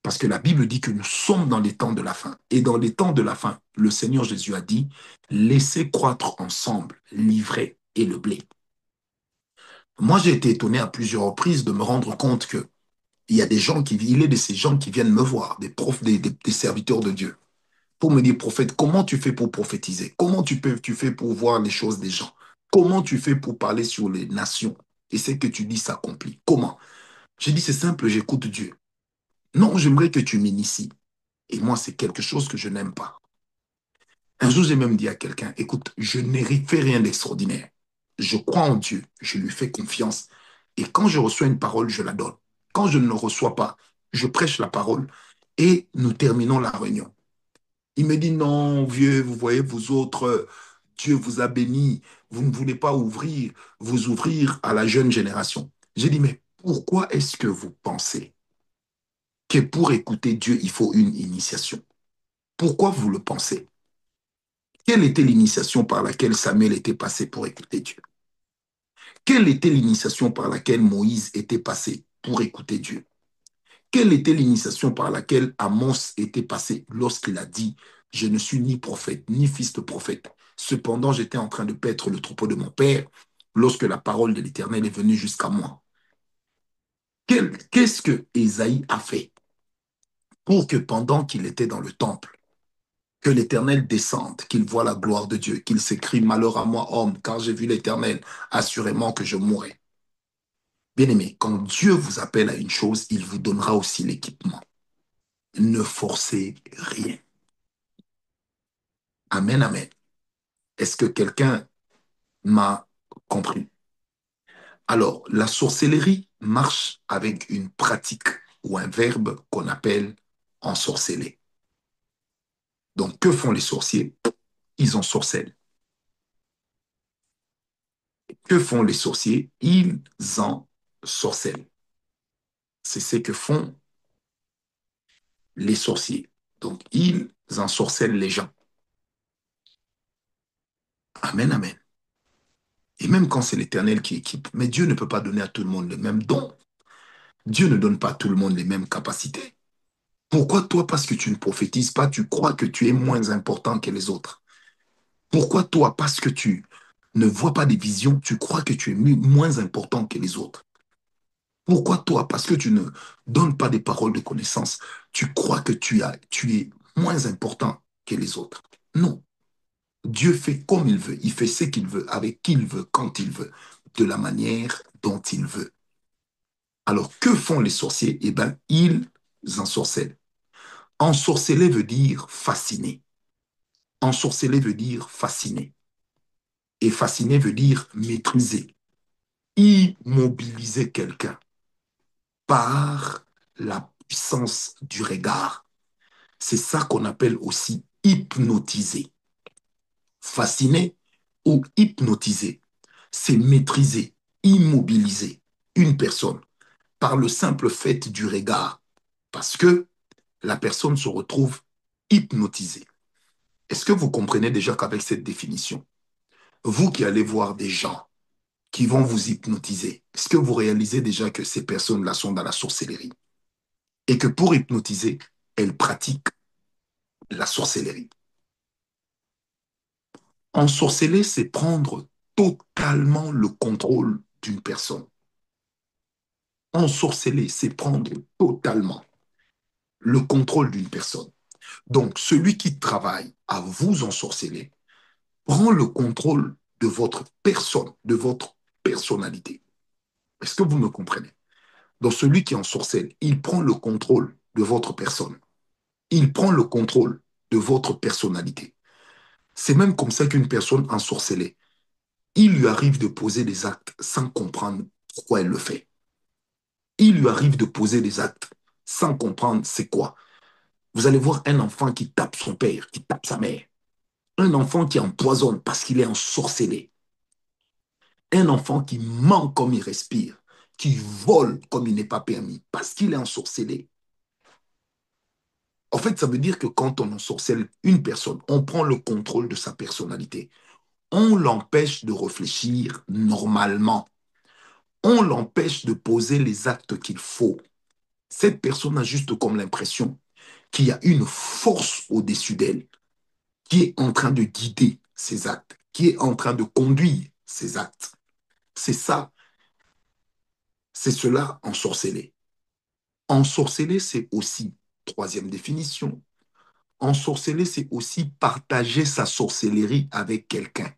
Parce que la Bible dit que nous sommes dans les temps de la fin. Et dans les temps de la fin, le Seigneur Jésus a dit, laissez croître ensemble l'ivraie et le blé. Moi, j'ai été étonné à plusieurs reprises de me rendre compte que il y a des gens il est de ces gens qui viennent me voir, des profs, des serviteurs de Dieu, pour me dire, prophète, comment tu fais pour prophétiser? Comment tu fais pour voir les choses des gens? Comment tu fais pour parler sur les nations? Et ce que tu dis s'accomplit. Comment? J'ai dit, c'est simple, j'écoute Dieu. Non, j'aimerais que tu m'inities. Et moi, c'est quelque chose que je n'aime pas. Un jour, j'ai même dit à quelqu'un, écoute, je n'ai fait rien d'extraordinaire. Je crois en Dieu, je lui fais confiance. Et quand je reçois une parole, je la donne. Quand je ne le reçois pas, je prêche la parole et nous terminons la réunion. Il me dit, non, vieux, vous voyez, vous autres, Dieu vous a béni. Vous ne voulez pas vous ouvrir à la jeune génération. J'ai dit, mais pourquoi est-ce que vous pensez que pour écouter Dieu, il faut une initiation? Pourquoi vous le pensez? Quelle était l'initiation par laquelle Samuel était passé pour écouter Dieu? Quelle était l'initiation par laquelle Moïse était passé pour écouter Dieu? Quelle était l'initiation par laquelle Amos était passé lorsqu'il a dit, je ne suis ni prophète, ni fils de prophète. Cependant, j'étais en train de paître le troupeau de mon père lorsque la parole de l'Éternel est venue jusqu'à moi. Qu'est-ce que Ésaïe a fait pour que pendant qu'il était dans le temple, que l'Éternel descende, qu'il voit la gloire de Dieu, qu'il s'écrie malheur à moi, homme, car j'ai vu l'Éternel, assurément que je mourrai. Bien-aimé, quand Dieu vous appelle à une chose, il vous donnera aussi l'équipement. Ne forcez rien. Amen, amen. Est-ce que quelqu'un m'a compris? Alors, la sorcellerie marche avec une pratique ou un verbe qu'on appelle ensorceler. Donc, que font les sorciers? Ils ensorcellent. Que font les sorciers? Ils ensorcellent. C'est ce que font les sorciers. Donc, ils ensorcellent les gens. Amen, amen. Et même quand c'est l'Éternel qui équipe, mais Dieu ne peut pas donner à tout le monde le même don. Dieu ne donne pas à tout le monde les mêmes capacités. Pourquoi toi, parce que tu ne prophétises pas, tu crois que tu es moins important que les autres? Pourquoi toi, parce que tu ne vois pas des visions, tu crois que tu es moins important que les autres? Pourquoi toi, parce que tu ne donnes pas des paroles de connaissance, tu crois que tu es moins important que les autres? Non. Dieu fait comme il veut. Il fait ce qu'il veut, avec qui il veut, quand il veut, de la manière dont il veut. Alors, que font les sorciers? Eh bien, ils ensorcellent. Ensorceler veut dire fasciner. Ensorceler veut dire fasciner. Et fasciner veut dire maîtriser, immobiliser quelqu'un par la puissance du regard. C'est ça qu'on appelle aussi hypnotiser. Fasciner ou hypnotiser, c'est maîtriser, immobiliser une personne par le simple fait du regard, parce que la personne se retrouve hypnotisée. Est-ce que vous comprenez déjà qu'avec cette définition, vous qui allez voir des gens qui vont vous hypnotiser, est-ce que vous réalisez déjà que ces personnes-là sont dans la sorcellerie et que pour hypnotiser, elles pratiquent la sorcellerie? Ensorceler, c'est prendre totalement le contrôle d'une personne. Ensorceler, c'est prendre totalement le contrôle d'une personne. Donc, celui qui travaille à vous ensorceler prend le contrôle de votre personne, de votre personnalité. Est-ce que vous me comprenez? Donc, celui qui ensorcelle, il prend le contrôle de votre personne. Il prend le contrôle de votre personnalité. C'est même comme ça qu'une personne ensorcelée, il lui arrive de poser des actes sans comprendre pourquoi elle le fait. Il lui arrive de poser des actes sans comprendre c'est quoi. Vous allez voir un enfant qui tape son père, qui tape sa mère. Un enfant qui empoisonne parce qu'il est ensorcelé. Un enfant qui ment comme il respire, qui vole comme il n'est pas permis parce qu'il est ensorcelé. En fait, ça veut dire que quand on ensorcelle une personne, on prend le contrôle de sa personnalité. On l'empêche de réfléchir normalement. On l'empêche de poser les actes qu'il faut. Cette personne a juste comme l'impression qu'il y a une force au-dessus d'elle qui est en train de guider ses actes, qui est en train de conduire ses actes. C'est ça, c'est cela ensorceler. Ensorceler, c'est aussi, troisième définition, ensorceler, c'est aussi partager sa sorcellerie avec quelqu'un.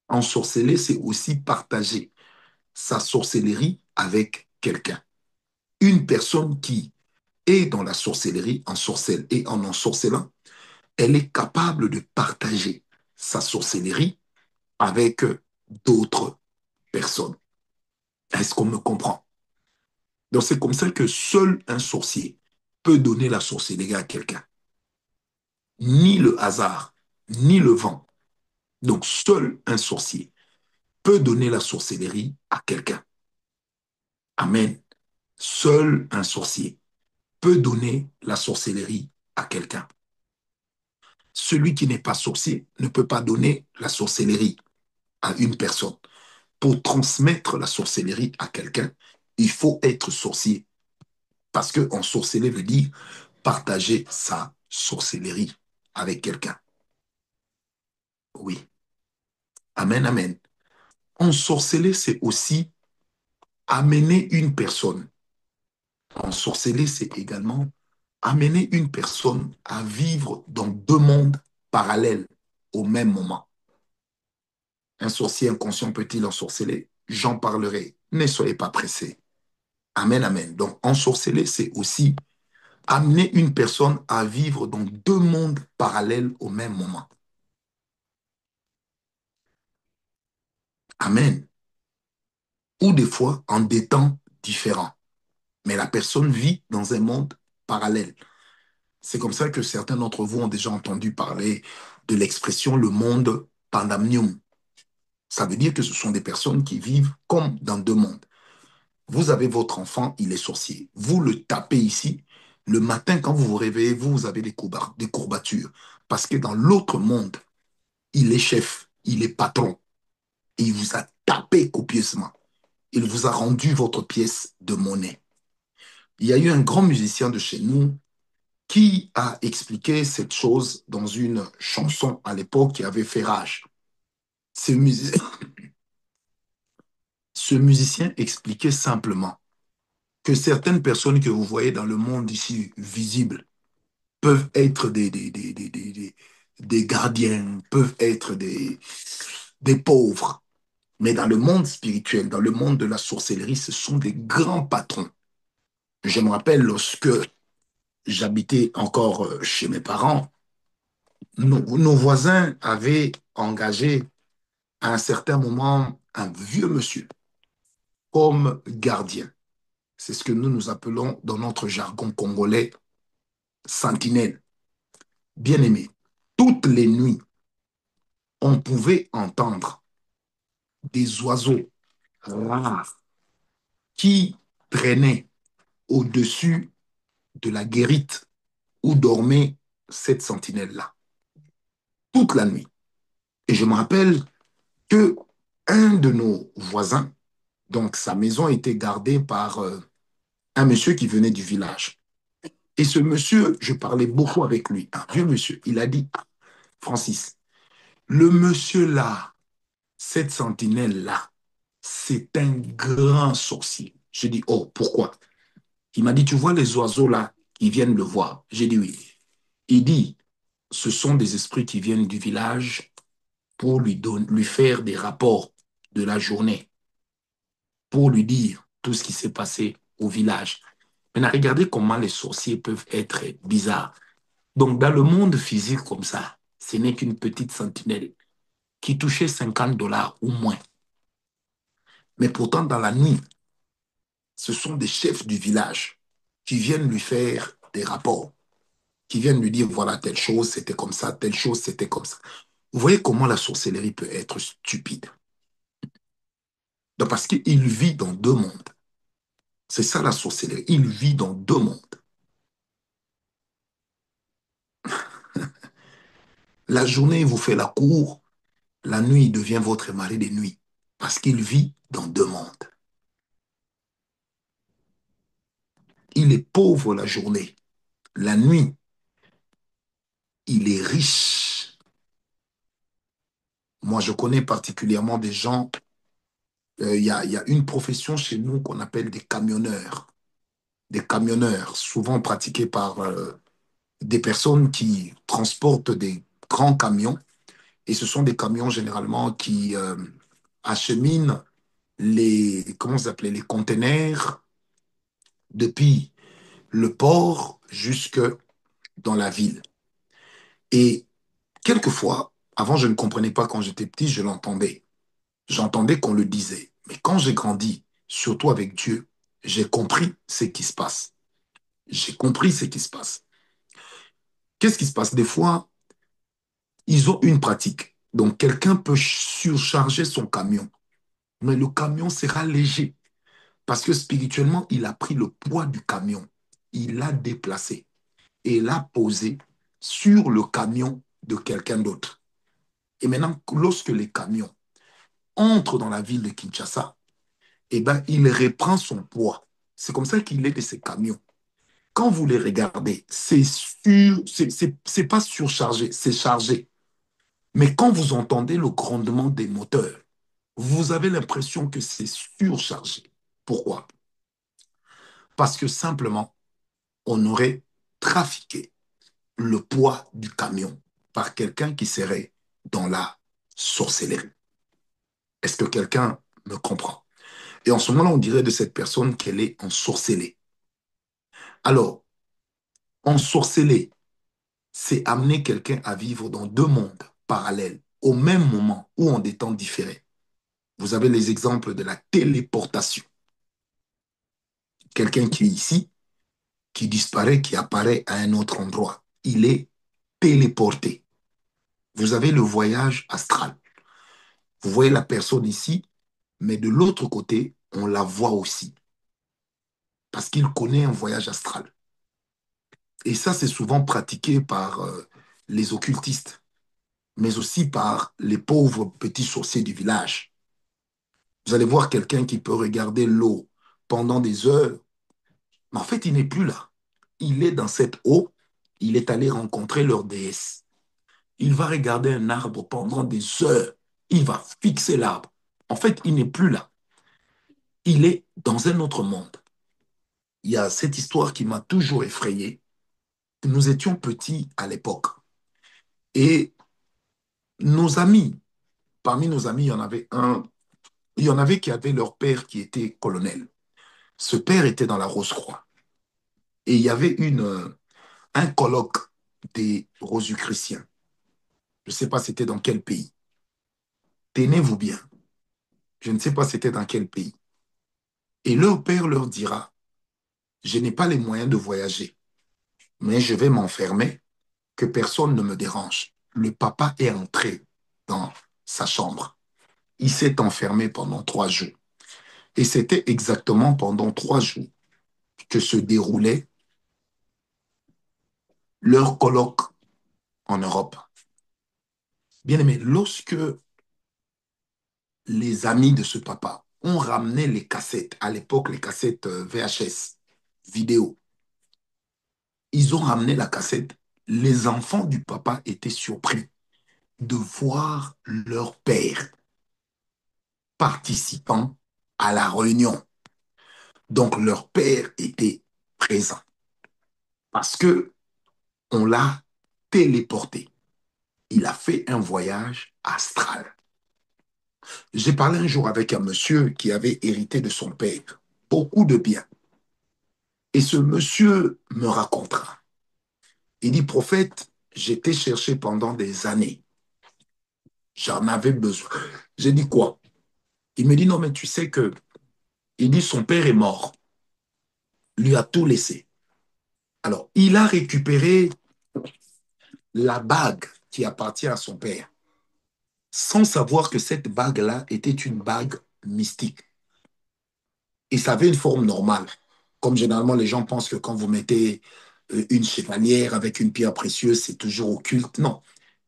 Ensorceler, c'est aussi partager sa sorcellerie avec quelqu'un. Une personne qui est dans la sorcellerie, en sorcelle et en ensorcelant, elle est capable de partager sa sorcellerie avec d'autres personnes. Est-ce qu'on me comprend? Donc c'est comme ça que seul un sorcier peut donner la sorcellerie à quelqu'un. Ni le hasard, ni le vent. Donc seul un sorcier peut donner la sorcellerie à quelqu'un. Amen. Seul un sorcier peut donner la sorcellerie à quelqu'un. Celui qui n'est pas sorcier ne peut pas donner la sorcellerie à une personne. Pour transmettre la sorcellerie à quelqu'un, il faut être sorcier. Parce qu'en sorceller veut dire partager sa sorcellerie avec quelqu'un. Oui. Amen, amen. En sorceller, c'est aussi amener une personne. En sorceller, c'est également amener une personne à vivre dans deux mondes parallèles au même moment. Un sorcier inconscient peut-il ensorceler? J'en parlerai. Ne soyez pas pressés. Amen, amen. Donc, ensorceler, c'est aussi amener une personne à vivre dans deux mondes parallèles au même moment. Amen. Ou des fois en des temps différents. Mais la personne vit dans un monde parallèle. C'est comme ça que certains d'entre vous ont déjà entendu parler de l'expression le monde pandamnium. Ça veut dire que ce sont des personnes qui vivent comme dans deux mondes. Vous avez votre enfant, il est sorcier. Vous le tapez ici. Le matin, quand vous vous réveillez, vous avez des courbatures. Parce que dans l'autre monde, il est chef, il est patron. Et il vous a tapé copieusement. Il vous a rendu votre pièce de monnaie. Il y a eu un grand musicien de chez nous qui a expliqué cette chose dans une chanson à l'époque qui avait fait rage. Ce, mus- Ce musicien expliquait simplement que certaines personnes que vous voyez dans le monde ici visible peuvent être des gardiens, peuvent être des pauvres. Mais dans le monde spirituel, dans le monde de la sorcellerie, ce sont des grands patrons. Je me rappelle lorsque j'habitais encore chez mes parents, nos voisins avaient engagé à un certain moment un vieux monsieur comme gardien. C'est ce que nous appelons dans notre jargon congolais sentinelle. Bien aimé, toutes les nuits, on pouvait entendre des oiseaux rares qui traînaient au-dessus de la guérite où dormait cette sentinelle-là, toute la nuit. Et je me rappelle que un de nos voisins, donc sa maison était gardée par un monsieur qui venait du village. Et ce monsieur, je parlais beaucoup avec lui, un vieux monsieur, il a dit, Francis, le monsieur là, cette sentinelle-là, c'est un grand sorcier. Je dis, oh, pourquoi? Il m'a dit, tu vois les oiseaux là, ils viennent le voir. J'ai dit oui. Il dit, ce sont des esprits qui viennent du village pour lui faire des rapports de la journée, pour lui dire tout ce qui s'est passé au village. Maintenant, regardez comment les sorciers peuvent être bizarres. Donc, dans le monde physique comme ça, ce n'est qu'une petite sentinelle qui touchait 50 dollars ou moins. Mais pourtant, dans la nuit, ce sont des chefs du village qui viennent lui faire des rapports, qui viennent lui dire, voilà, telle chose, c'était comme ça, telle chose, c'était comme ça. Vous voyez comment la sorcellerie peut être stupide. Donc, parce qu'il vit dans deux mondes. C'est ça la sorcellerie. Il vit dans deux mondes. La journée, il vous fait la cour. La nuit, il devient votre mari de nuit. Parce qu'il vit dans deux mondes. Il est pauvre la journée. La nuit, il est riche. Moi, je connais particulièrement des gens, il y a une profession chez nous qu'on appelle des camionneurs. Des camionneurs, souvent pratiqués par des personnes qui transportent des grands camions. Et ce sont des camions généralement qui acheminent comment ça s'appelait, les conteneurs depuis le port jusque dans la ville. Et quelquefois, avant, je ne comprenais pas quand j'étais petit, je l'entendais. J'entendais qu'on le disait. Mais quand j'ai grandi, surtout avec Dieu, j'ai compris ce qui se passe. J'ai compris ce qui se passe. Qu'est-ce qui se passe? Des fois, ils ont une pratique. Donc, quelqu'un peut surcharger son camion, mais le camion sera léger parce que spirituellement, il a pris le poids du camion. Il l'a déplacé et l'a posé sur le camion de quelqu'un d'autre. Et maintenant, lorsque les camions entrent dans la ville de Kinshasa, eh ben, il reprend son poids. C'est comme ça qu'il est de ces camions. Quand vous les regardez, c'est pas surchargé, c'est chargé. Mais quand vous entendez le grondement des moteurs, vous avez l'impression que c'est surchargé. Pourquoi? Parce que simplement, on aurait trafiqué le poids du camion par quelqu'un qui serait dans la sorcellerie. Est-ce que quelqu'un me comprend? Et en ce moment-là, on dirait de cette personne qu'elle est ensorcelée. Alors, ensorceler, c'est amener quelqu'un à vivre dans deux mondes parallèles au même moment ou en des temps différés. Vous avez les exemples de la téléportation. Quelqu'un qui est ici, qui disparaît, qui apparaît à un autre endroit. Il est téléporté. Vous avez le voyage astral. Vous voyez la personne ici, mais de l'autre côté, on la voit aussi, parce qu'il connaît un voyage astral. Et ça, c'est souvent pratiqué par les occultistes, mais aussi par les pauvres petits sorciers du village. Vous allez voir quelqu'un qui peut regarder l'eau pendant des heures, mais en fait, il n'est plus là. Il est dans cette eau, il est allé rencontrer leur déesse. Il va regarder un arbre pendant des heures, il va fixer l'arbre. En fait, il n'est plus là. Il est dans un autre monde. Il y a cette histoire qui m'a toujours effrayé. Nous étions petits à l'époque et nos amis, parmi nos amis, il y en avait qui avaient leur père qui était colonel. Ce père était dans la Rose-Croix. Et il y avait un colloque des Rosicruciens. Je ne sais pas c'était dans quel pays. Tenez-vous bien. Je ne sais pas c'était dans quel pays. Et leur père leur dira, je n'ai pas les moyens de voyager, mais je vais m'enfermer, que personne ne me dérange. Le papa est entré dans sa chambre. Il s'est enfermé pendant 3 jours. Et c'était exactement pendant 3 jours que se déroulait leur colloque en Europe. Bien aimé, lorsque les amis de ce papa ont ramené les cassettes, à l'époque les cassettes VHS, vidéo, ils ont ramené la cassette, les enfants du papa étaient surpris de voir leur père participant à la réunion. Donc leur père était présent parce que on l'a téléporté. Il a fait un voyage astral. J'ai parlé un jour avec un monsieur qui avait hérité de son père beaucoup de biens. Et ce monsieur me racontera. Il dit, prophète, j'étais cherché pendant des années. J'en avais besoin. J'ai dit quoi? Il me dit, non, mais tu sais que, il dit, son père est mort. Lui a tout laissé. Alors, il a récupéré la bague qui appartient à son père, sans savoir que cette bague-là était une bague mystique. Et ça avait une forme normale. Comme généralement, les gens pensent que quand vous mettez une chevalière avec une pierre précieuse, c'est toujours occulte. Non.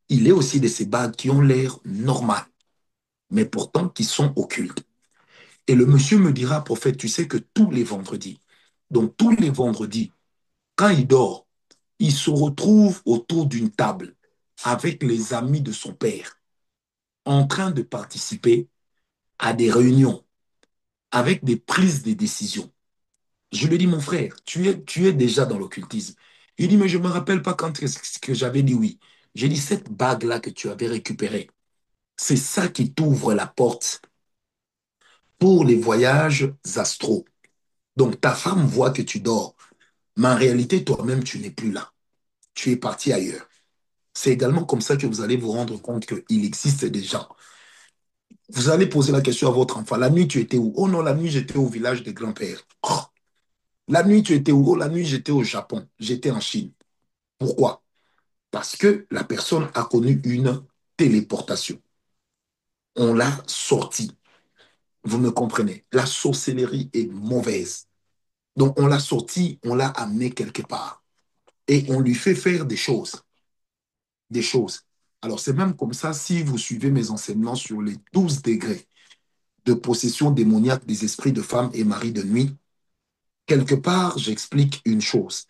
Il est aussi de ces bagues qui ont l'air normales, mais pourtant qui sont occultes. Et le monsieur me dira, prophète, tu sais que tous les vendredis, Donc, tous les vendredis, quand il dort, il se retrouve autour d'une table avec les amis de son père, en train de participer à des réunions avec des prises de décisions. Je lui dis, mon frère, tu es déjà dans l'occultisme. Il dit, mais je ne me rappelle pas quand est-ce que j'avais dit oui. J'ai dit, cette bague-là que tu avais récupérée, c'est ça qui t'ouvre la porte pour les voyages astraux. Donc ta femme voit que tu dors, mais en réalité, toi-même, tu n'es plus là. Tu es parti ailleurs. C'est également comme ça que vous allez vous rendre compte qu'il existe des gens. Vous allez poser la question à votre enfant, la nuit, tu étais où? Oh non, la nuit, j'étais au village des grands-pères. Oh, la nuit, tu étais où? Oh, la nuit, j'étais au Japon. J'étais en Chine. Pourquoi? Parce que la personne a connu une téléportation. On l'a sortie. Vous me comprenez? La sorcellerie est mauvaise. Donc, on l'a sortie, on l'a amenée quelque part. Et on lui fait faire des choses. Des choses. Alors, c'est même comme ça, si vous suivez mes enseignements sur les 12 degrés de possession démoniaque des esprits de femmes et maris de nuit, quelque part, j'explique une chose.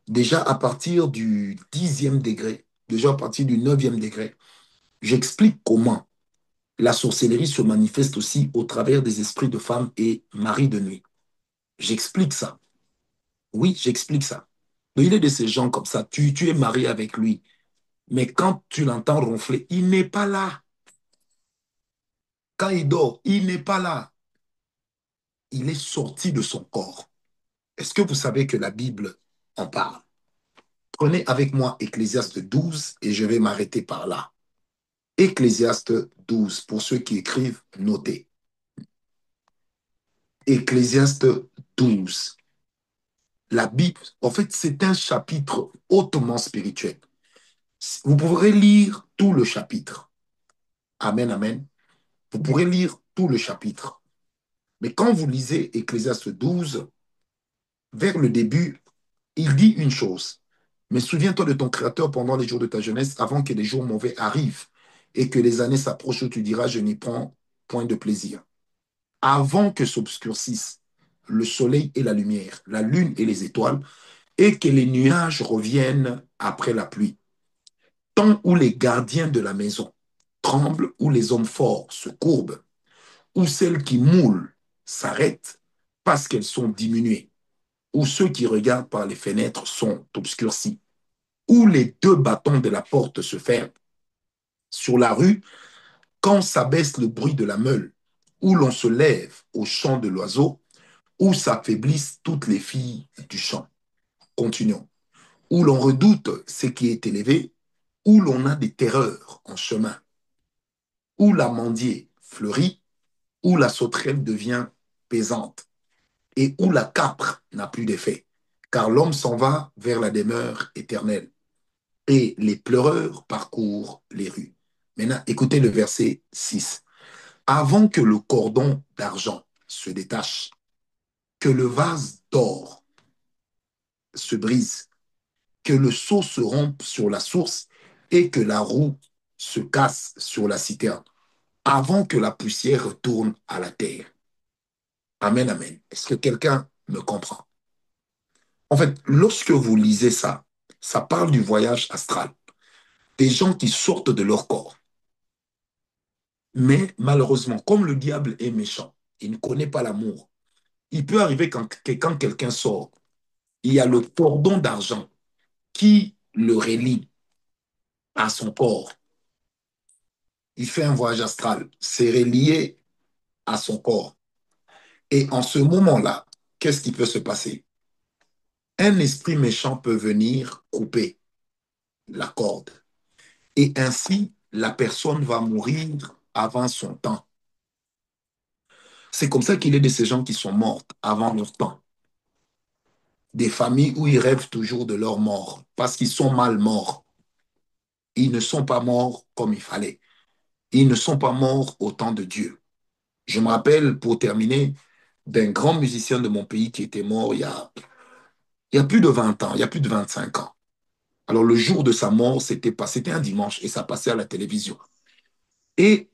Déjà à partir du 10e degré, déjà à partir du 9e degré, j'explique comment la sorcellerie se manifeste aussi au travers des esprits de femmes et maris de nuit. J'explique ça. Oui, j'explique ça. Mais il est de ces gens comme ça. Tu es marié avec lui. Mais quand tu l'entends ronfler, il n'est pas là. Quand il dort, il n'est pas là. Il est sorti de son corps. Est-ce que vous savez que la Bible en parle? Prenez avec moi Ecclésiaste 12 et je vais m'arrêter par là. Ecclésiaste 12, pour ceux qui écrivent, notez. Ecclésiaste 12. La Bible, en fait, c'est un chapitre hautement spirituel. Vous pourrez lire tout le chapitre. Amen, amen. Vous pourrez lire tout le chapitre. Mais quand vous lisez Ecclésiaste 12, vers le début, il dit une chose. Mais souviens-toi de ton Créateur pendant les jours de ta jeunesse, avant que les jours mauvais arrivent et que les années s'approchent où tu diras, je n'y prends point de plaisir. Avant que s'obscurcissent le soleil et la lumière, la lune et les étoiles, et que les nuages reviennent après la pluie. Temps où les gardiens de la maison tremblent, où les hommes forts se courbent, où celles qui moulent s'arrêtent parce qu'elles sont diminuées, où ceux qui regardent par les fenêtres sont obscurcis, où les deux bâtons de la porte se ferment. Sur la rue, quand s'abaisse le bruit de la meule, où l'on se lève au chant de l'oiseau, où s'affaiblissent toutes les filles du champ. Continuons. Où l'on redoute ce qui est élevé, où l'on a des terreurs en chemin, où l'amandier fleurit, où la sauterelle devient pesante, et où la capre n'a plus d'effet, car l'homme s'en va vers la demeure éternelle, et les pleureurs parcourent les rues. Maintenant, écoutez le verset 6. Avant que le cordon d'argent se détache, que le vase d'or se brise, que le seau se rompe sur la source et que la roue se casse sur la citerne, avant que la poussière retourne à la terre. Amen, amen. Est-ce que quelqu'un me comprend? En fait, lorsque vous lisez ça, ça parle du voyage astral, des gens qui sortent de leur corps. Mais malheureusement, comme le diable est méchant, il ne connaît pas l'amour. Il peut arriver quand quelqu'un sort, il y a le cordon d'argent qui le relie à son corps. Il fait un voyage astral, c'est relié à son corps. Et en ce moment-là, qu'est-ce qui peut se passer? Un esprit méchant peut venir couper la corde. Et ainsi, la personne va mourir avant son temps. C'est comme ça qu'il est de ces gens qui sont morts avant leur temps. Des familles où ils rêvent toujours de leur mort parce qu'ils sont mal morts. Ils ne sont pas morts comme il fallait. Ils ne sont pas morts au temps de Dieu. Je me rappelle, pour terminer, d'un grand musicien de mon pays qui était mort il y a plus de 20 ans, il y a plus de 25 ans. Alors, le jour de sa mort, c'était un dimanche et ça passait à la télévision. Et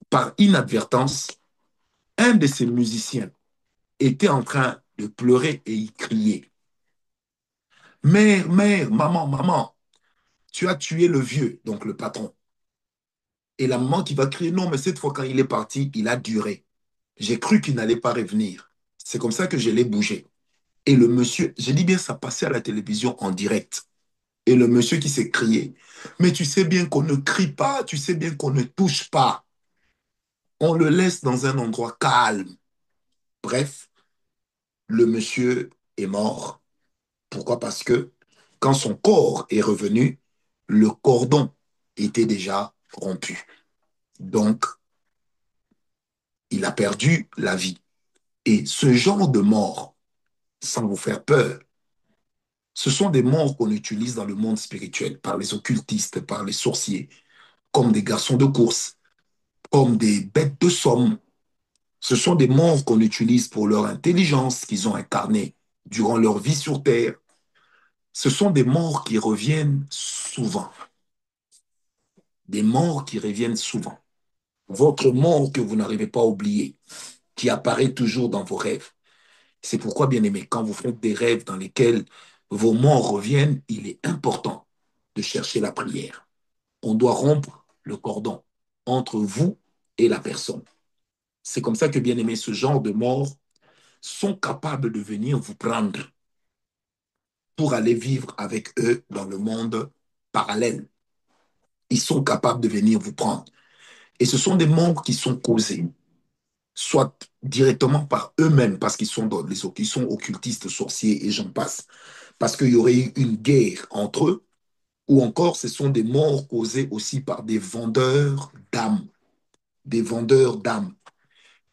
par inadvertance, un de ces musiciens était en train de pleurer et y crier. Mère, mère, maman, maman, tu as tué le vieux, donc le patron. Et la maman qui va crier, non, mais cette fois, quand il est parti, il a duré. J'ai cru qu'il n'allait pas revenir. C'est comme ça que je l'ai bougé. Et le monsieur, j'ai dit bien, ça passait à la télévision en direct. Et le monsieur qui s'est crié, mais tu sais bien qu'on ne crie pas, tu sais bien qu'on ne touche pas. On le laisse dans un endroit calme. Bref, le monsieur est mort. Pourquoi? Parce que quand son corps est revenu, le cordon était déjà rompu. Donc, il a perdu la vie. Et ce genre de mort, sans vous faire peur, ce sont des morts qu'on utilise dans le monde spirituel par les occultistes, par les sorciers, comme des garçons de course, comme des bêtes de somme. Ce sont des morts qu'on utilise pour leur intelligence qu'ils ont incarnée durant leur vie sur Terre. Ce sont des morts qui reviennent souvent. Des morts qui reviennent souvent. Votre mort que vous n'arrivez pas à oublier, qui apparaît toujours dans vos rêves. C'est pourquoi, bien aimé, quand vous faites des rêves dans lesquels vos morts reviennent, il est important de chercher la prière. On doit rompre le cordon entre vous et la personne. C'est comme ça que, bien aimé, ce genre de morts sont capables de venir vous prendre pour aller vivre avec eux dans le monde parallèle. Ils sont capables de venir vous prendre. Et ce sont des morts qui sont causés, soit directement par eux-mêmes, parce qu'ils sont, ils sont occultistes, sorciers et j'en passe, parce qu'il y aurait eu une guerre entre eux, ou encore ce sont des morts causés aussi par des vendeurs d'âmes,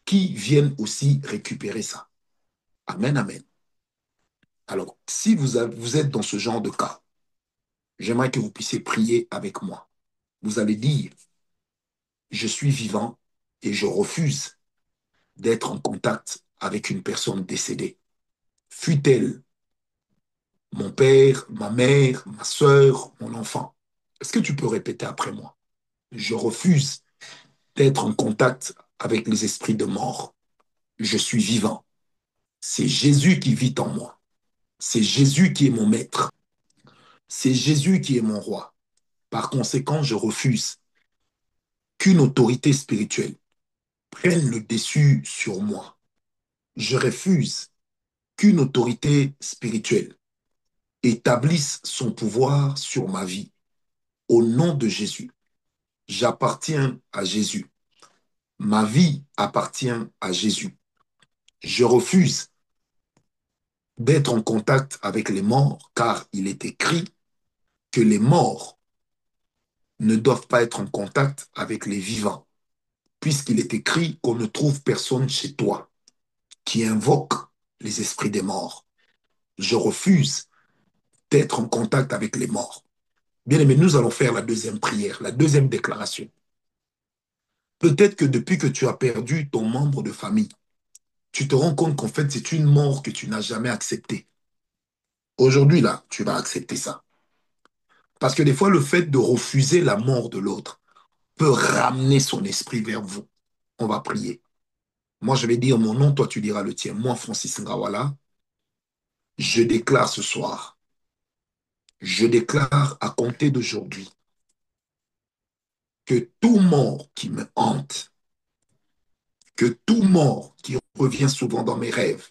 qui viennent aussi récupérer ça. Amen, amen. Alors, si vous êtes dans ce genre de cas, j'aimerais que vous puissiez prier avec moi. Vous allez dire, je suis vivant et je refuse d'être en contact avec une personne décédée. Fût-elle mon père, ma mère, ma soeur, mon enfant. Est-ce que tu peux répéter après moi? Je refuse d'être en contact avec les esprits de mort. Je suis vivant. C'est Jésus qui vit en moi. C'est Jésus qui est mon maître. C'est Jésus qui est mon roi. Par conséquent, je refuse qu'une autorité spirituelle prenne le dessus sur moi. Je refuse qu'une autorité spirituelle établisse son pouvoir sur ma vie. Au nom de Jésus, j'appartiens à Jésus. Ma vie appartient à Jésus. Je refuse d'être en contact avec les morts, car il est écrit que les morts ne doivent pas être en contact avec les vivants, puisqu'il est écrit qu'on ne trouve personne chez toi qui invoque les esprits des morts. Je refuse d'être en contact avec les morts. Bien aimé, nous allons faire la deuxième prière, la deuxième déclaration. Peut-être que depuis que tu as perdu ton membre de famille, tu te rends compte qu'en fait, c'est une mort que tu n'as jamais acceptée. Aujourd'hui, là, tu vas accepter ça. Parce que des fois, le fait de refuser la mort de l'autre peut ramener son esprit vers vous. On va prier. Moi, je vais dire mon nom, toi, tu diras le tien. Moi, Francis Ngawala, je déclare ce soir, je déclare à compter d'aujourd'hui que tout mort qui me hante, que tout mort qui revient souvent dans mes rêves,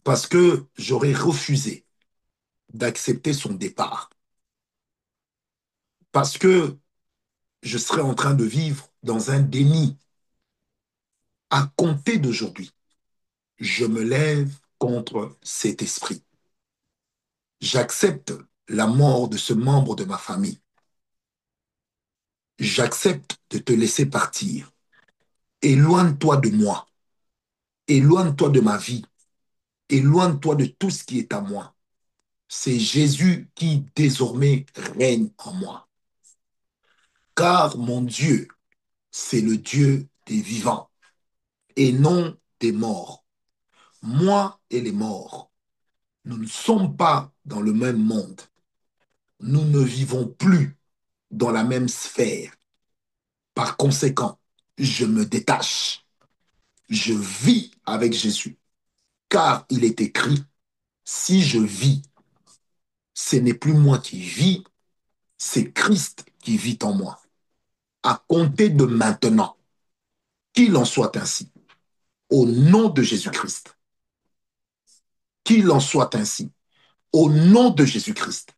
parce que j'aurais refusé d'accepter son départ, parce que je serais en train de vivre dans un déni. À compter d'aujourd'hui, je me lève contre cet esprit. J'accepte la mort de ce membre de ma famille. J'accepte de te laisser partir. Éloigne-toi de moi. Éloigne-toi de ma vie. Éloigne-toi de tout ce qui est à moi. C'est Jésus qui désormais règne en moi. Car mon Dieu, c'est le Dieu des vivants et non des morts. Moi et les morts, nous ne sommes pas dans le même monde. Nous ne vivons plus dans la même sphère. Par conséquent, je me détache. Je vis avec Jésus, car il est écrit, si je vis, ce n'est plus moi qui vis, c'est Christ qui vit en moi. À compter de maintenant, qu'il en soit ainsi, au nom de Jésus-Christ. Qu'il en soit ainsi, au nom de Jésus-Christ.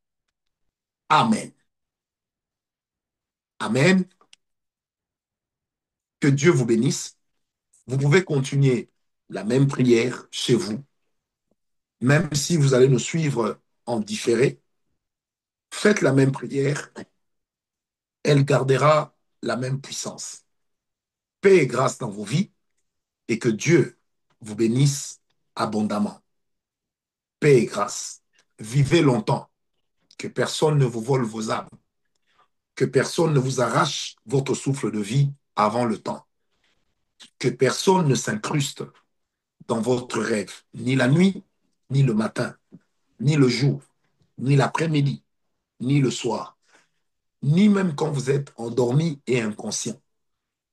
Amen. Amen. Que Dieu vous bénisse. Vous pouvez continuer la même prière chez vous, même si vous allez nous suivre en différé. Faites la même prière, elle gardera la même puissance. Paix et grâce dans vos vies et que Dieu vous bénisse abondamment. Paix et grâce. Vivez longtemps, que personne ne vous vole vos âmes, que personne ne vous arrache votre souffle de vie avant le temps, que personne ne s'incruste dans votre rêve, ni la nuit, ni le matin, ni le jour, ni l'après-midi, ni le soir, ni même quand vous êtes endormi et inconscient.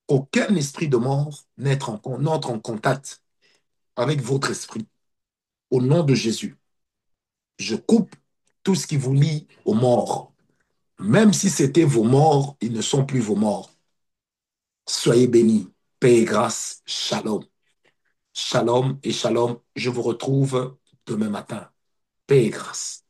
Aucun esprit de mort n'entre en contact avec votre esprit. Au nom de Jésus, je coupe tout ce qui vous lie aux morts. Même si c'était vos morts, ils ne sont plus vos morts. Soyez bénis. Paix et grâce. Shalom. Shalom et shalom. Je vous retrouve demain matin. Paix et grâce.